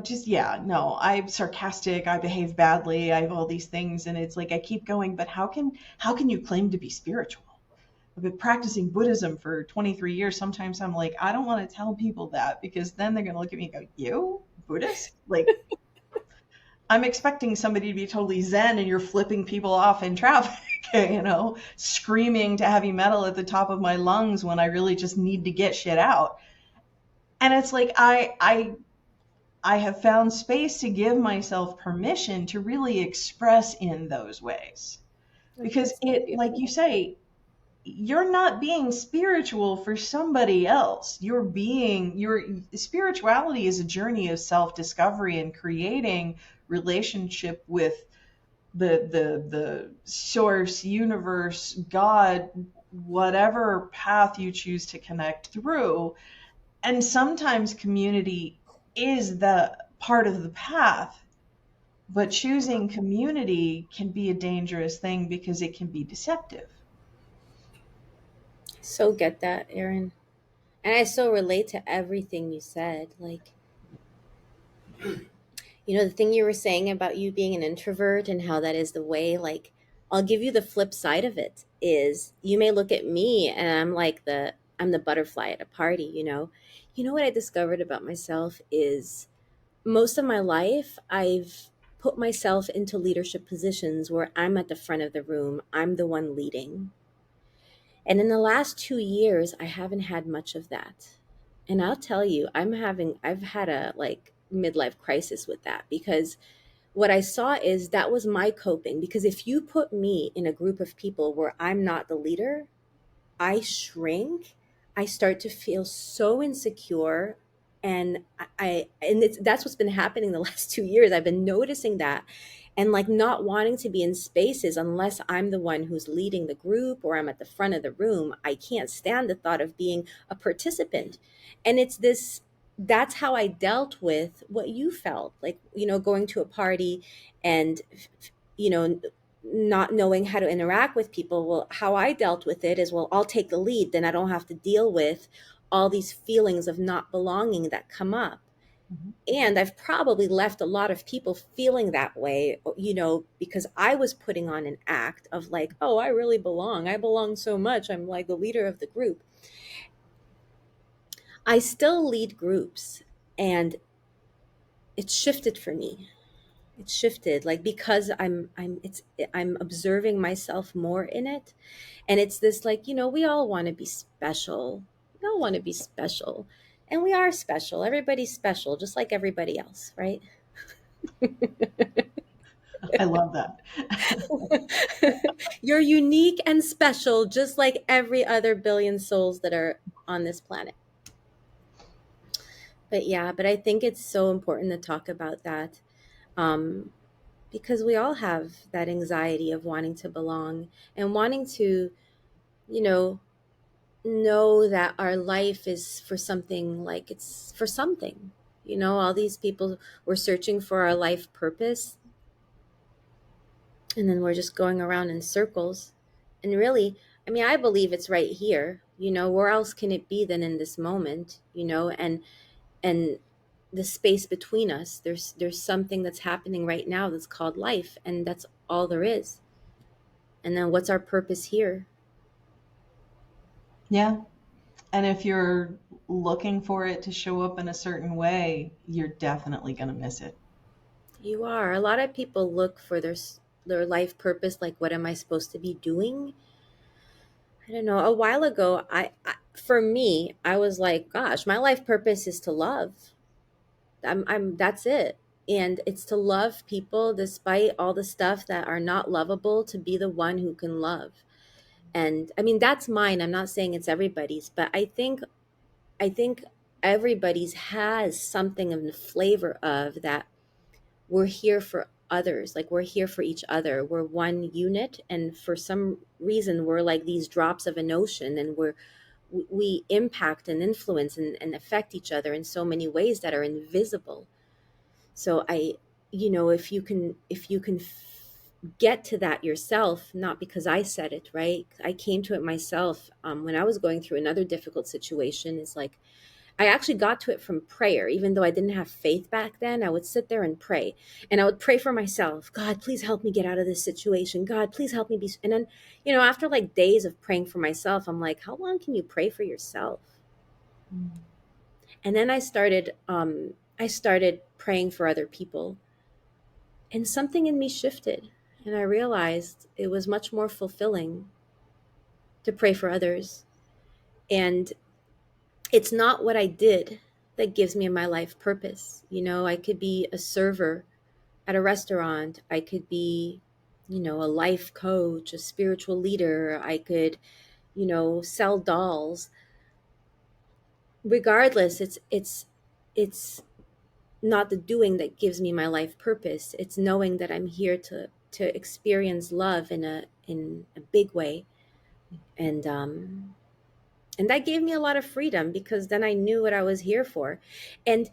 just, yeah, no, I'm sarcastic. I behave badly. I have all these things. And it's like, I keep going, but how can you claim to be spiritual? I've been practicing Buddhism for 23 years. Sometimes I'm like, I don't want to tell people that because then they're going to look at me and go, you Buddhist? Like, I'm expecting somebody to be totally zen and you're flipping people off in traffic, screaming to heavy metal at the top of my lungs when I really just need to get shit out. And it's like, I have found space to give myself permission to really express in those ways. Because That's so it, like you beautiful. say, you're not being spiritual for somebody else. Your spirituality is a journey of self-discovery and creating relationship with the source, universe, God, whatever path you choose to connect through. And sometimes community is the part of the path, but choosing community can be a dangerous thing because it can be deceptive. So get that, Erin. And I so relate to everything you said. Like, the thing you were saying about you being an introvert and how that is the way, like, I'll give you the flip side of it is you may look at me and I'm the butterfly at a party, you know. You know what I discovered about myself is most of my life I've put myself into leadership positions where I'm at the front of the room. I'm the one leading. And in the last 2 years, I haven't had much of that. And I'll tell you, I've had a like midlife crisis with that because what I saw is that was my coping. Because if you put me in a group of people where I'm not the leader, I shrink. I start to feel so insecure. And that's what's been happening the last 2 years. I've been noticing that and like not wanting to be in spaces unless I'm the one who's leading the group or I'm at the front of the room. I can't stand the thought of being a participant. And that's how I dealt with what you felt like, going to a party and, you know, not knowing how to interact with people. Well, how I dealt with it is, well, I'll take the lead. Then I don't have to deal with all these feelings of not belonging that come up. Mhm. And I've probably left a lot of people feeling that way, because I was putting on an act of like, oh, I really belong. I belong so much. I'm like the leader of the group. I still lead groups, and it's shifted for me. It's shifted, like, because I'm observing myself more in it. And it's this, like, we all want to be special. We all want to be special. And we are special. Everybody's special, just like everybody else, right? I love that. You're unique and special, just like every other billion souls that are on this planet. But yeah, but I think it's so important to talk about that, um, because we all have that anxiety of wanting to belong and wanting to, you know that our life is for something, like it's for something. All these people were searching for our life purpose, and then we're just going around in circles. And really, I mean, I believe it's right here. Where else can it be than in this moment? And the space between us, there's something that's happening right now that's called life, and that's all there is. And then what's our purpose here? Yeah. And if you're looking for it to show up in a certain way, you're definitely going to miss it. You are. A lot of people look for their life purpose, like, what am I supposed to be doing? I don't know. A while ago, for me, I was like, gosh, my life purpose is to love. That's it. And it's to love people despite all the stuff that are not lovable, to be the one who can love. And I mean, that's mine. I'm not saying it's everybody's, but I think everybody's has something of the flavor of that. We're here for others, like, we're here for each other. We're one unit, and for some reason we're like these drops of an ocean, and we impact and influence and affect each other in so many ways that are invisible. So if you can get to that yourself, not because I said it, right? I came to it myself, when I was going through another difficult situation. Is like, I actually got to it from prayer. Even though I didn't have faith back then, I would sit there and pray. And I would pray for myself. God, please help me get out of this situation. God, please help me be. And then, after like days of praying for myself, I'm like, how long can you pray for yourself? And then I started praying for other people. And something in me shifted. And I realized it was much more fulfilling to pray for others. And it's not what I did that gives me my life purpose. I could be a server at a restaurant. I could be, a life coach, a spiritual leader. I could, sell dolls. Regardless, it's not the doing that gives me my life purpose. It's knowing that I'm here to experience love in a big way. And that gave me a lot of freedom, because then I knew what I was here for. And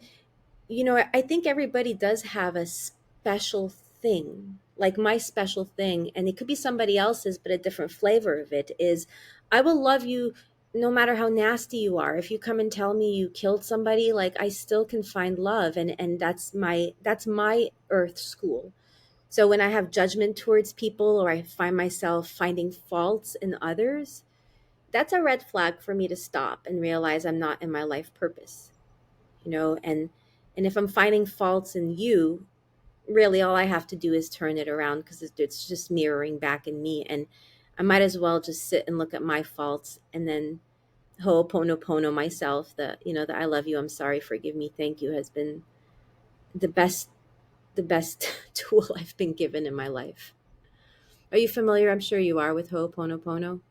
I think everybody does have a special thing. Like, my special thing, and it could be somebody else's, but a different flavor of it is, I will love you no matter how nasty you are. If you come and tell me you killed somebody, like, I still can find love, and that's my earth school. So when I have judgment towards people, or I find myself finding faults in others, that's a red flag for me to stop and realize I'm not in my life purpose. And if I'm finding faults in you, really all I have to do is turn it around, because it's just mirroring back in me. And I might as well just sit and look at my faults, and then ho'oponopono myself, the I love you, I'm sorry, forgive me, thank you, has been the best tool I've been given in my life. Are you familiar? I'm sure you are, with ho'oponopono.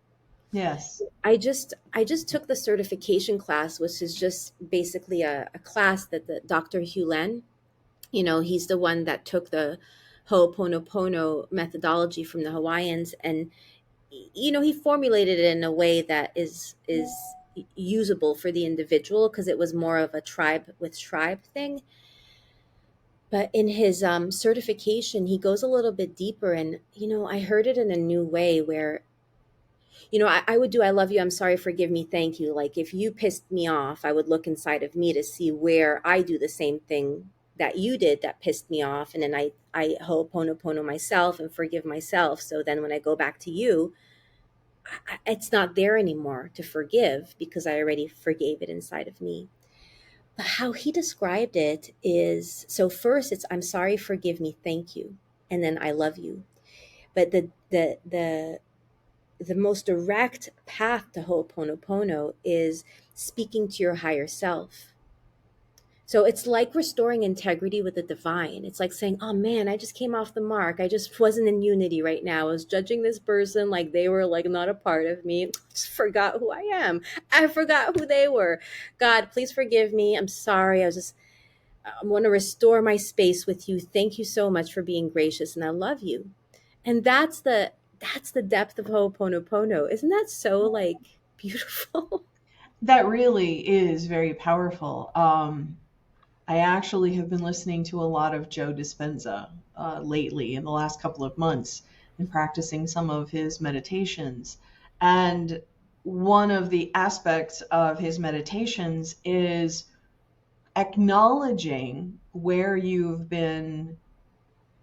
Yes. I just took the certification class, which is just basically a class that the Dr. Hugh Len, he's the one that took the Ho'oponopono methodology from the Hawaiians, and he formulated it in a way that is usable for the individual, because it was more of a tribe with tribe thing. But in his certification, he goes a little bit deeper, and I heard it in a new way, where I would do I love you, I'm sorry, forgive me, thank you. Like if you pissed me off, I would look inside of me to see where I do the same thing that you did that pissed me off. And then I ho'oponopono myself and forgive myself. So then when I go back to you, it's not there anymore to forgive because I already forgave it inside of me. But how he described it is, so first it's I'm sorry, forgive me, thank you. And then I love you. But the most direct path to Ho'oponopono is speaking to your higher self. So it's like restoring integrity with the divine. It's like saying, oh man, I just came off the mark. I just wasn't in unity right now. I was judging this person like they were like not a part of me. Just forgot who I am. I forgot who they were. God, please forgive me. I'm sorry. I want to restore my space with you. Thank you so much for being gracious and I love you. And that's the depth of Ho'oponopono. Isn't that so like beautiful? That really is very powerful. I actually have been listening to a lot of Joe Dispenza lately in the last couple of months and practicing some of his meditations. And one of the aspects of his meditations is acknowledging where you've been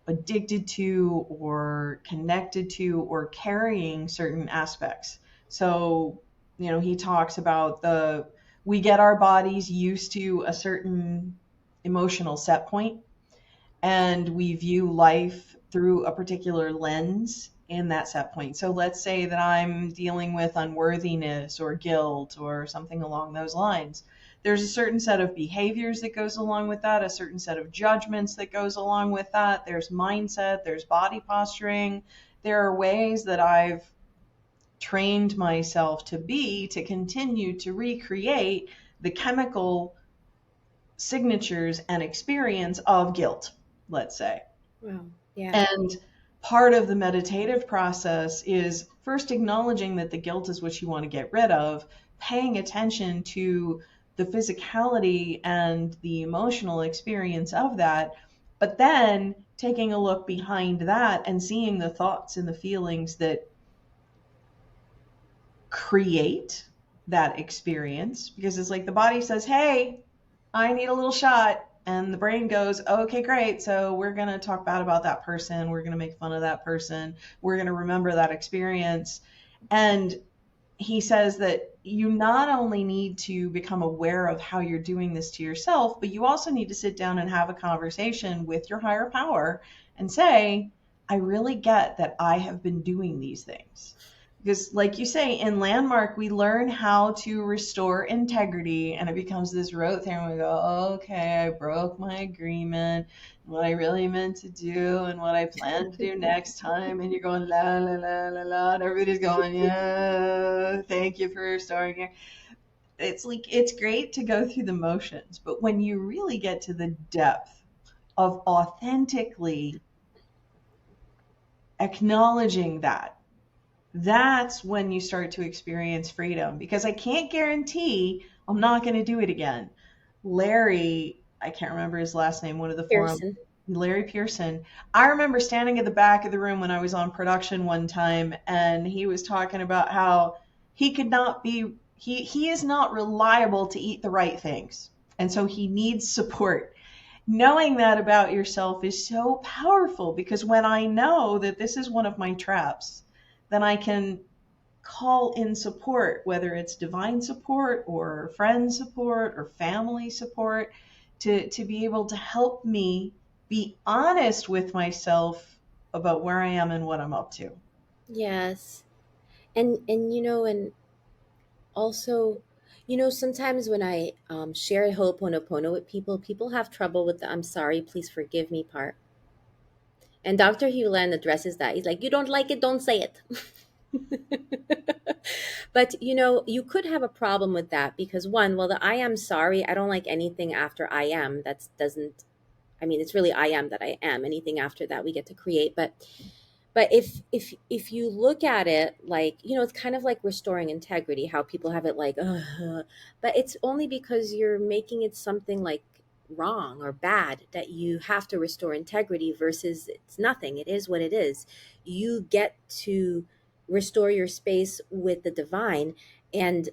addicted to or connected to or carrying certain aspects. So, he talks about we get our bodies used to a certain emotional set point and we view life through a particular lens in that set point. So let's say that I'm dealing with unworthiness or guilt or something along those lines. There's a certain set of behaviors that goes along with that, a certain set of judgments that goes along with that. There's mindset, there's body posturing. There are ways that I've trained myself to be to continue to recreate the chemical signatures and experience of guilt, let's say. Wow. Yeah. And part of the meditative process is first acknowledging that the guilt is what you want to get rid of, paying attention to the physicality and the emotional experience of that, but then taking a look behind that and seeing the thoughts and the feelings that create that experience. Because it's like the body says, hey, I need a little shot. And the brain goes, okay, great. So we're going to talk bad about that person. We're going to make fun of that person. We're going to remember that experience. And he says that you not only need to become aware of how you're doing this to yourself, but you also need to sit down and have a conversation with your higher power and say, I really get that I have been doing these things. Because, like you say, in Landmark, we learn how to restore integrity, and it becomes this rote thing. And we go, okay, I broke my agreement, what I really meant to do, and what I plan to do next time. And you're going, la, la, la, la, la. And everybody's going, yeah, thank you for restoring it. It's like, it's great to go through the motions, but when you really get to the depth of authentically acknowledging that, that's when you start to experience freedom, because I can't guarantee I'm not going to do it again. Larry, I can't remember his last name, one of the forum, Pearson. Larry Pearson. I remember standing at the back of the room when I was on production one time, and he was talking about how he could not be, he is not reliable to eat the right things. And so he needs support. Knowing that about yourself is so powerful, because when I know that this is one of my traps, then I can call in support, whether it's divine support or friend support or family support, to be able to help me be honest with myself about where I am and what I'm up to. Yes. And also, sometimes when I share Ho'oponopono with people, people have trouble with the I'm sorry, please forgive me part. And Dr. Hewland addresses that. He's like, you don't like it, don't say it. But you could have a problem with that because one, well, the I am sorry, I don't like anything after I am. That doesn't, I mean, it's really I am that I am. Anything after that we get to create. But if you look at it like, it's kind of like restoring integrity, how people have it like, ugh, but it's only because you're making it something like wrong or bad that you have to restore integrity versus it's nothing. It is what it is. You get to restore your space with the divine. And,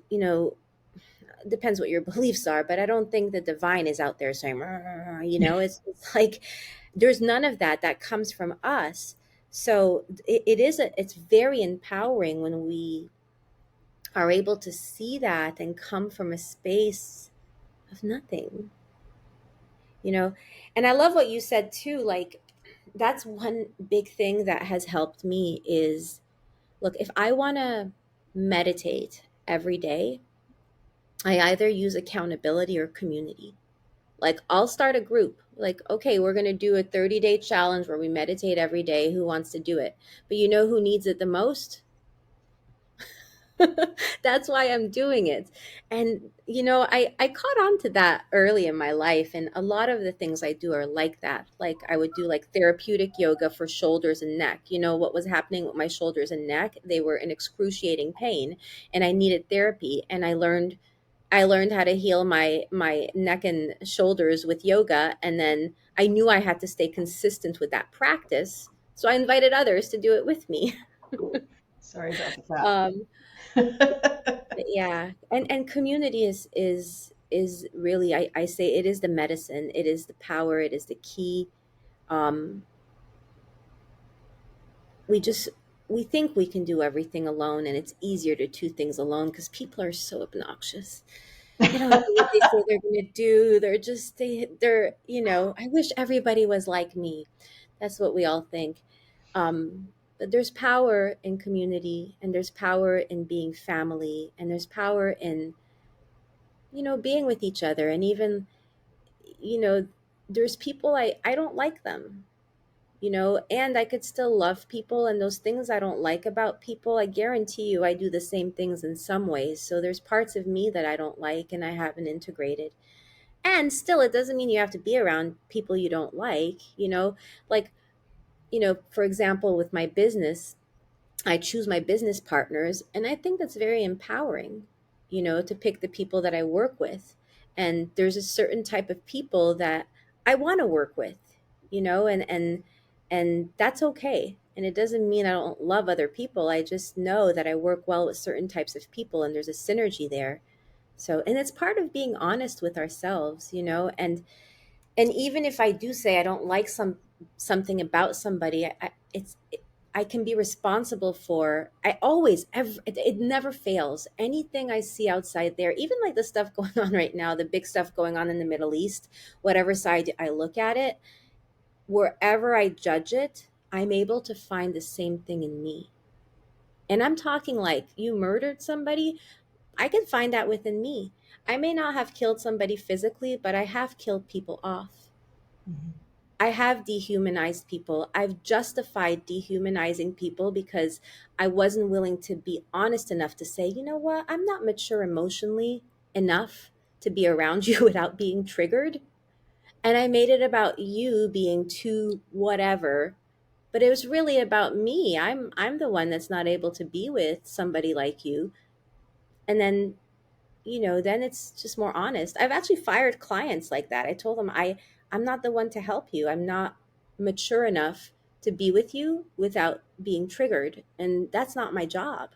depends what your beliefs are, but I don't think the divine is out there saying, "Rrr," it's like there's none of that that comes from us. So it's very empowering when we are able to see that and come from a space of nothing, you know. And I love what you said too, like that's one big thing that has helped me is, look, if I want to meditate every day, I either use accountability or community. Like, I'll start a group. Like, okay, we're going to do a 30-day challenge where we meditate every day. Who wants to do it? But you know who needs it the most? That's why I'm doing it. And, I caught on to that early in my life. And a lot of the things I do are like that. Like, I would do like therapeutic yoga for shoulders and neck. You know what was happening with my shoulders and neck? They were in excruciating pain and I needed therapy. And I learned how to heal my neck and shoulders with yoga, and then I knew I had to stay consistent with that practice. So I invited others to do it with me. Sorry about the Um, cat. but yeah, and community is really, I say it is the medicine, it is the power, it is the key. Um, we just we think we can do everything alone, and it's easier to do things alone because people are so obnoxious. They don't do what they say they're going to do. I wish everybody was like me. That's what we all think. But there's power in community, and there's power in being family, and there's power in, being with each other. And even, you know, there's people I don't like them, and I could still love people, and those things I don't like about people, I guarantee you I do the same things in some ways. So there's parts of me that I don't like and I haven't integrated. And still, it doesn't mean you have to be around people you don't like, like, for example, with my business, I choose my business partners, and I think that's very empowering, to pick the people that I work with. And there's a certain type of people that I want to work with, and that's okay. And it doesn't mean I don't love other people. I just know that I work well with certain types of people and there's a synergy there. So, and it's part of being honest with ourselves, and even if I do say I don't like something about somebody, I can be responsible for. I always it never fails. Anything I see outside there, even like the stuff going on right now, the big stuff going on in the Middle East, whatever side I look at it, wherever I judge it, I'm able to find the same thing in me. And I'm talking like you murdered somebody, I can find that within me. I may not have killed somebody physically, but I have killed people off. I have dehumanized people. I've justified dehumanizing people because I wasn't willing to be honest enough to say, you know what, I'm not mature emotionally enough to be around you without being triggered. And I made it about you being too whatever, but it was really about me. I'm the one that's not able to be with somebody like you. And then it's just more honest. I've actually fired clients like that. I told them I'm not the one to help you. I'm not mature enough to be with you without being triggered, and that's not my job.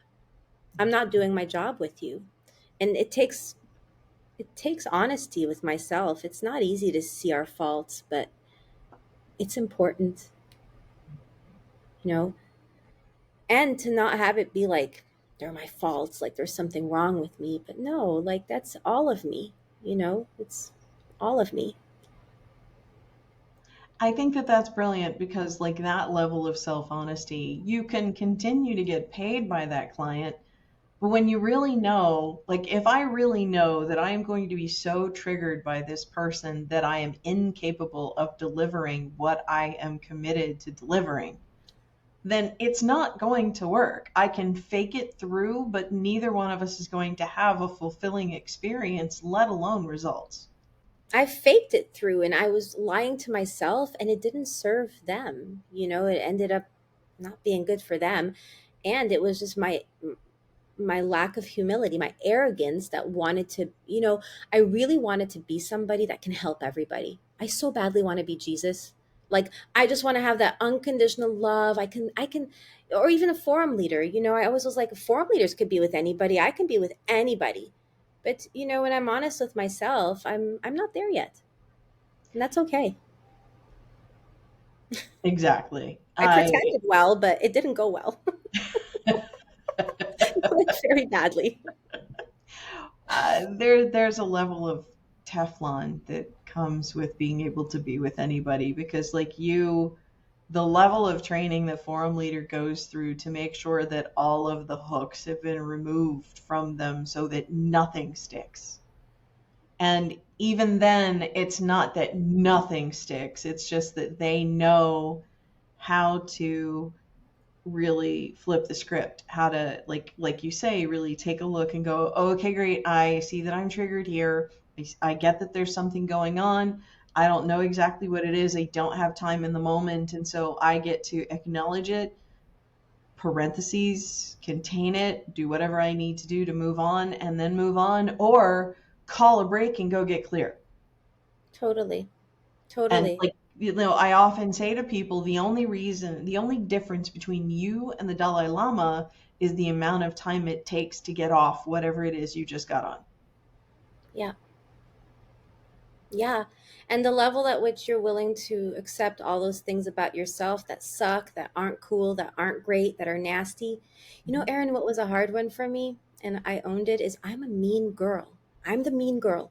I'm not doing my job with you. And it takes honesty with myself. It's not easy to see our faults, but it's important, you know, and to not have it be like they're my faults, like there's something wrong with me. But no, like that's all of me, it's all of me. I think that that's brilliant because, like, that level of self honesty, you can continue to get paid by that client. But when you really know, like, if I really know that I am going to be so triggered by this person that I am incapable of delivering what I am committed to delivering, then it's not going to work. I can fake it through, but neither one of us is going to have a fulfilling experience, let alone results. I faked it through and I was lying to myself and it didn't serve them. It ended up not being good for them. And it was just my lack of humility, my arrogance that wanted to, I really wanted to be somebody that can help everybody. I so badly want to be Jesus. Like, I just want to have that unconditional love. I can, or even a forum leader. I always was like, forum leaders could be with anybody. I can be with anybody. But when I'm honest with myself, I'm not there yet, and that's okay. Exactly. I pretended well, but it didn't go well. It went very badly. There's a level of Teflon that comes with being able to be with anybody, because like the level of training the forum leader goes through to make sure that all of the hooks have been removed from them so that nothing sticks. And even then, it's not that nothing sticks, it's just that they know how to really flip the script, how to, like you say, really take a look and go, oh, okay, great, I see that I'm triggered here. I get that there's something going on. I don't know exactly what it is. I don't have time in the moment, and so I get to acknowledge it, parentheses, contain it, do whatever I need to do to move on, and then move on, or call a break and go get clear. Totally. And Totally. like, I often say to people, the only difference between you and the Dalai Lama is the amount of time it takes to get off whatever it is you just got on. Yeah. Yeah. And the level at which you're willing to accept all those things about yourself that suck, that aren't cool, that aren't great, that are nasty. Mhm. Erin, what was a hard one for me, and I owned it, is I'm a mean girl. I'm the mean girl.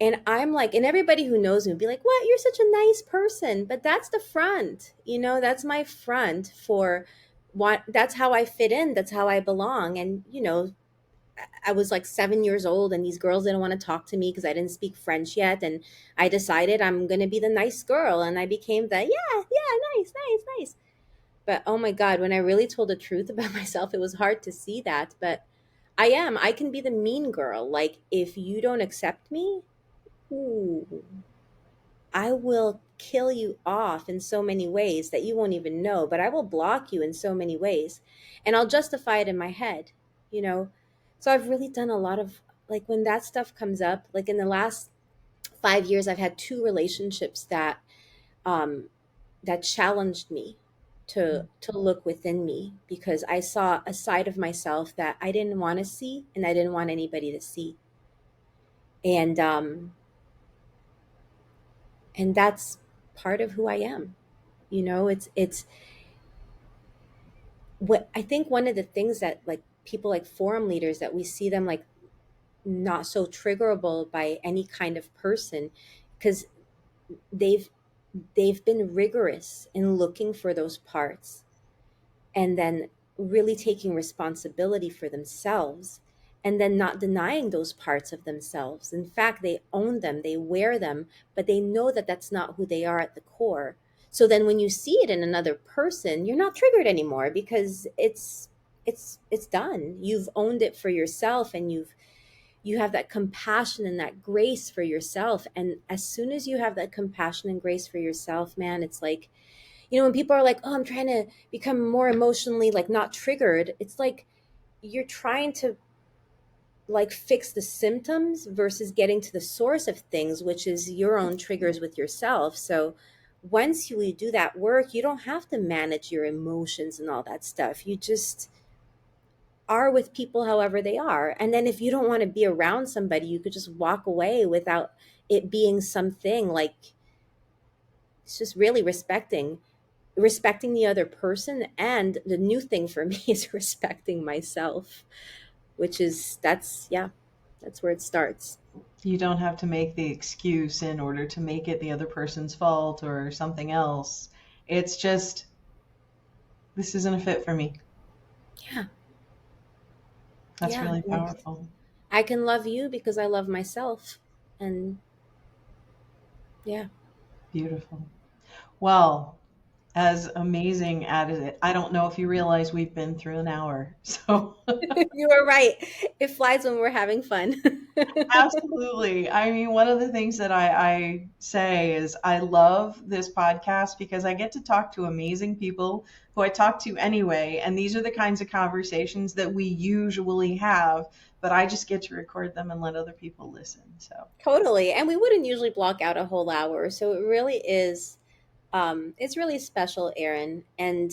And I'm like, and everybody who knows me would be like, what? You're such a nice person. But that's the front. That's my front for what, that's how I fit in. That's how I belong. And, I was like 7 years old, and these girls didn't want to talk to me because I didn't speak French yet. And I decided I'm going to be the nice girl. And I became the, yeah, yeah, nice, nice, nice. But oh my God, when I really told the truth about myself, it was hard to see that. But I can be the mean girl. Like, if you don't accept me, ooh, I will kill you off in so many ways that you won't even know, but I will block you in so many ways. And I'll justify it in my head, you know? So I've really done a lot of, like, when that stuff comes up, like in the last 5 years, I've had two relationships um, that challenged me to look within me, because I saw a side of myself that I didn't want to see and I didn't want anybody to see. And, and that's part of who I am. It's what I think one of the things that, like, people like forum leaders, that we see them like not so triggerable by any kind of person, because they've they've been rigorous in looking for those parts, and then really taking responsibility for themselves, and then not denying those parts of themselves. In fact, they own them, they wear them, but they know that that's not who they are at the core. So then when you see it in another person, you're not triggered anymore, because it's done. You've owned it for yourself, and you have that compassion and that grace for yourself. And as soon as you have that compassion and grace for yourself, man, it's like, when people are like, oh, I'm trying to become more emotionally, like, not triggered, it's like you're trying to, like, fix the symptoms versus getting to the source of things, which is your own triggers with yourself. So once you do that work, you don't have to manage your emotions and all that stuff. You just are with people however they are. And then if you don't want to be around somebody, you could just walk away without it being something. Like, it's just really respecting the other person. And the new thing for me is respecting myself, which is, that's, yeah, that's where it starts. You don't have to make the excuse in order to make it the other person's fault or something else. It's just, this isn't a fit for me. Yeah. That's Yeah. really Like, powerful. I can love you because I love myself. And yeah. Beautiful. Well, as amazing as it, I don't know if you realize we've been through an hour. So You are right. It flies when we're having fun. absolutely. I mean, one of the things that I say is I love this podcast because I get to talk to amazing people who I talk to anyway. And these are the kinds of conversations that we usually have, but I just get to record them and let other people listen. So Totally. And we wouldn't usually block out a whole hour. So it really is It's really special, Erin, and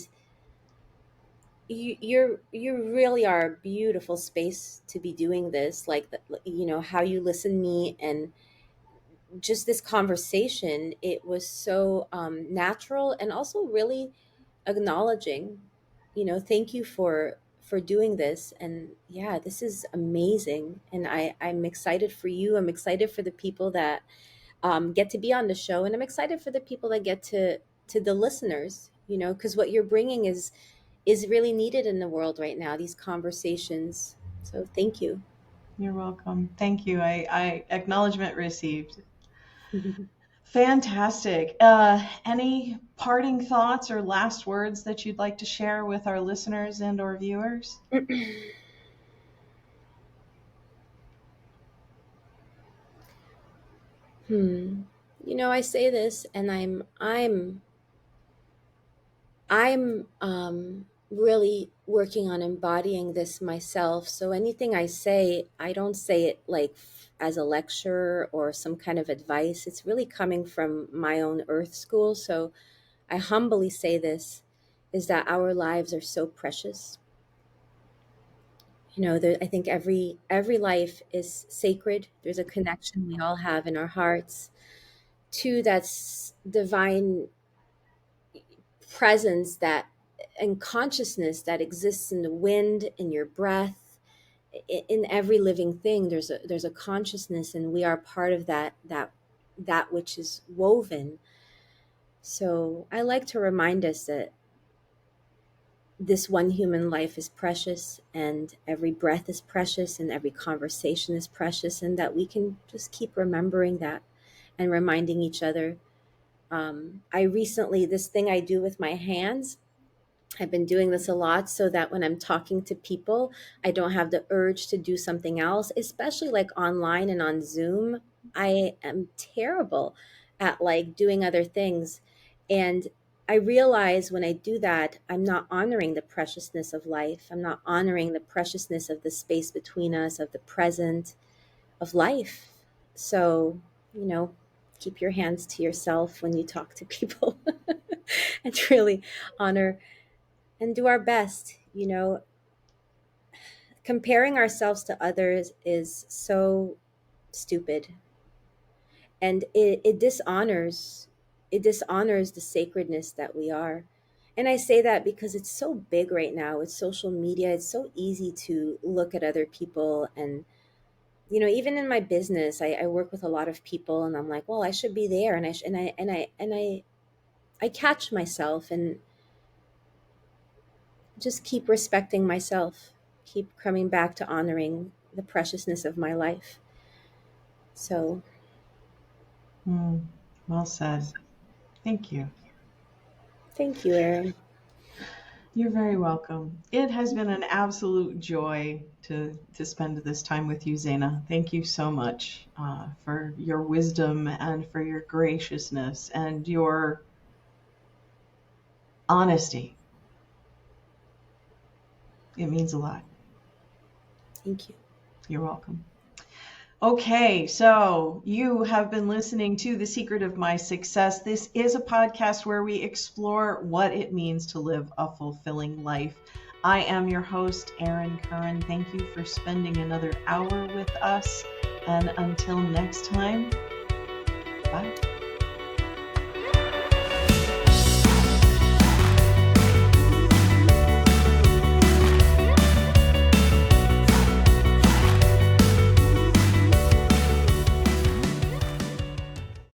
you really are a beautiful space to be doing this. Like, how you listen me, and just this conversation. It was so natural, and also really acknowledging. Thank you for doing this, and yeah, this is amazing, and I'm excited for you. I'm excited for the people that get to be on the show, and I'm excited for the people that get to the listeners. Because what you're bringing is really needed in the world right now. These conversations. So thank you. You're welcome. Thank you. I acknowledgement received. Fantastic. Any parting thoughts or last words that you'd like to share with our listeners and or viewers? Hmm. I say this, and I'm really working on embodying this myself. So anything I say, I don't say it like as a lecture or some kind of advice. It's really coming from my own earth school. So I humbly say this, is that our lives are so precious. I think every life is sacred. There's a connection we all have in our hearts to divine presence, that and consciousness that exists in the wind, in your breath, in every living thing. There's a consciousness, and we are part of that which is woven. So I like to remind us that this one human life is precious, and every breath is precious, and every conversation is precious, and that we can just keep remembering that and reminding each other. I recently, this thing I do with my hands, I've been doing this a lot so that when I'm talking to people, I don't have the urge to do something else, especially like online and on Zoom. I am terrible at like doing other things. And I realize when I do that, I'm not honoring the preciousness of life. I'm not honoring the preciousness of the space between us, of the present, of life. So, you know, keep your hands to yourself when you talk to people and really honor and do our best. Comparing ourselves to others is so stupid, and it dishonors the sacredness that we are. And I say that because it's so big right now with social media. It's so easy to look at other people, and even in my business, I work with a lot of people, and I'm like, well, I should be there, and I catch myself and just keep respecting myself, keep coming back to honoring the preciousness of my life. So, Well said. Thank you. thank you, Erin. You're very welcome. It has been an absolute joy to spend this time with you, Zayna. Thank you so much for your wisdom and for your graciousness and your honesty. It means a lot. Thank you. You're welcome. Okay, so you have been listening to The Secret of My Success. This is a podcast where we explore what it means to live a fulfilling life. I am your host, Erin Curran. Thank you for spending another hour with us. And until next time, bye.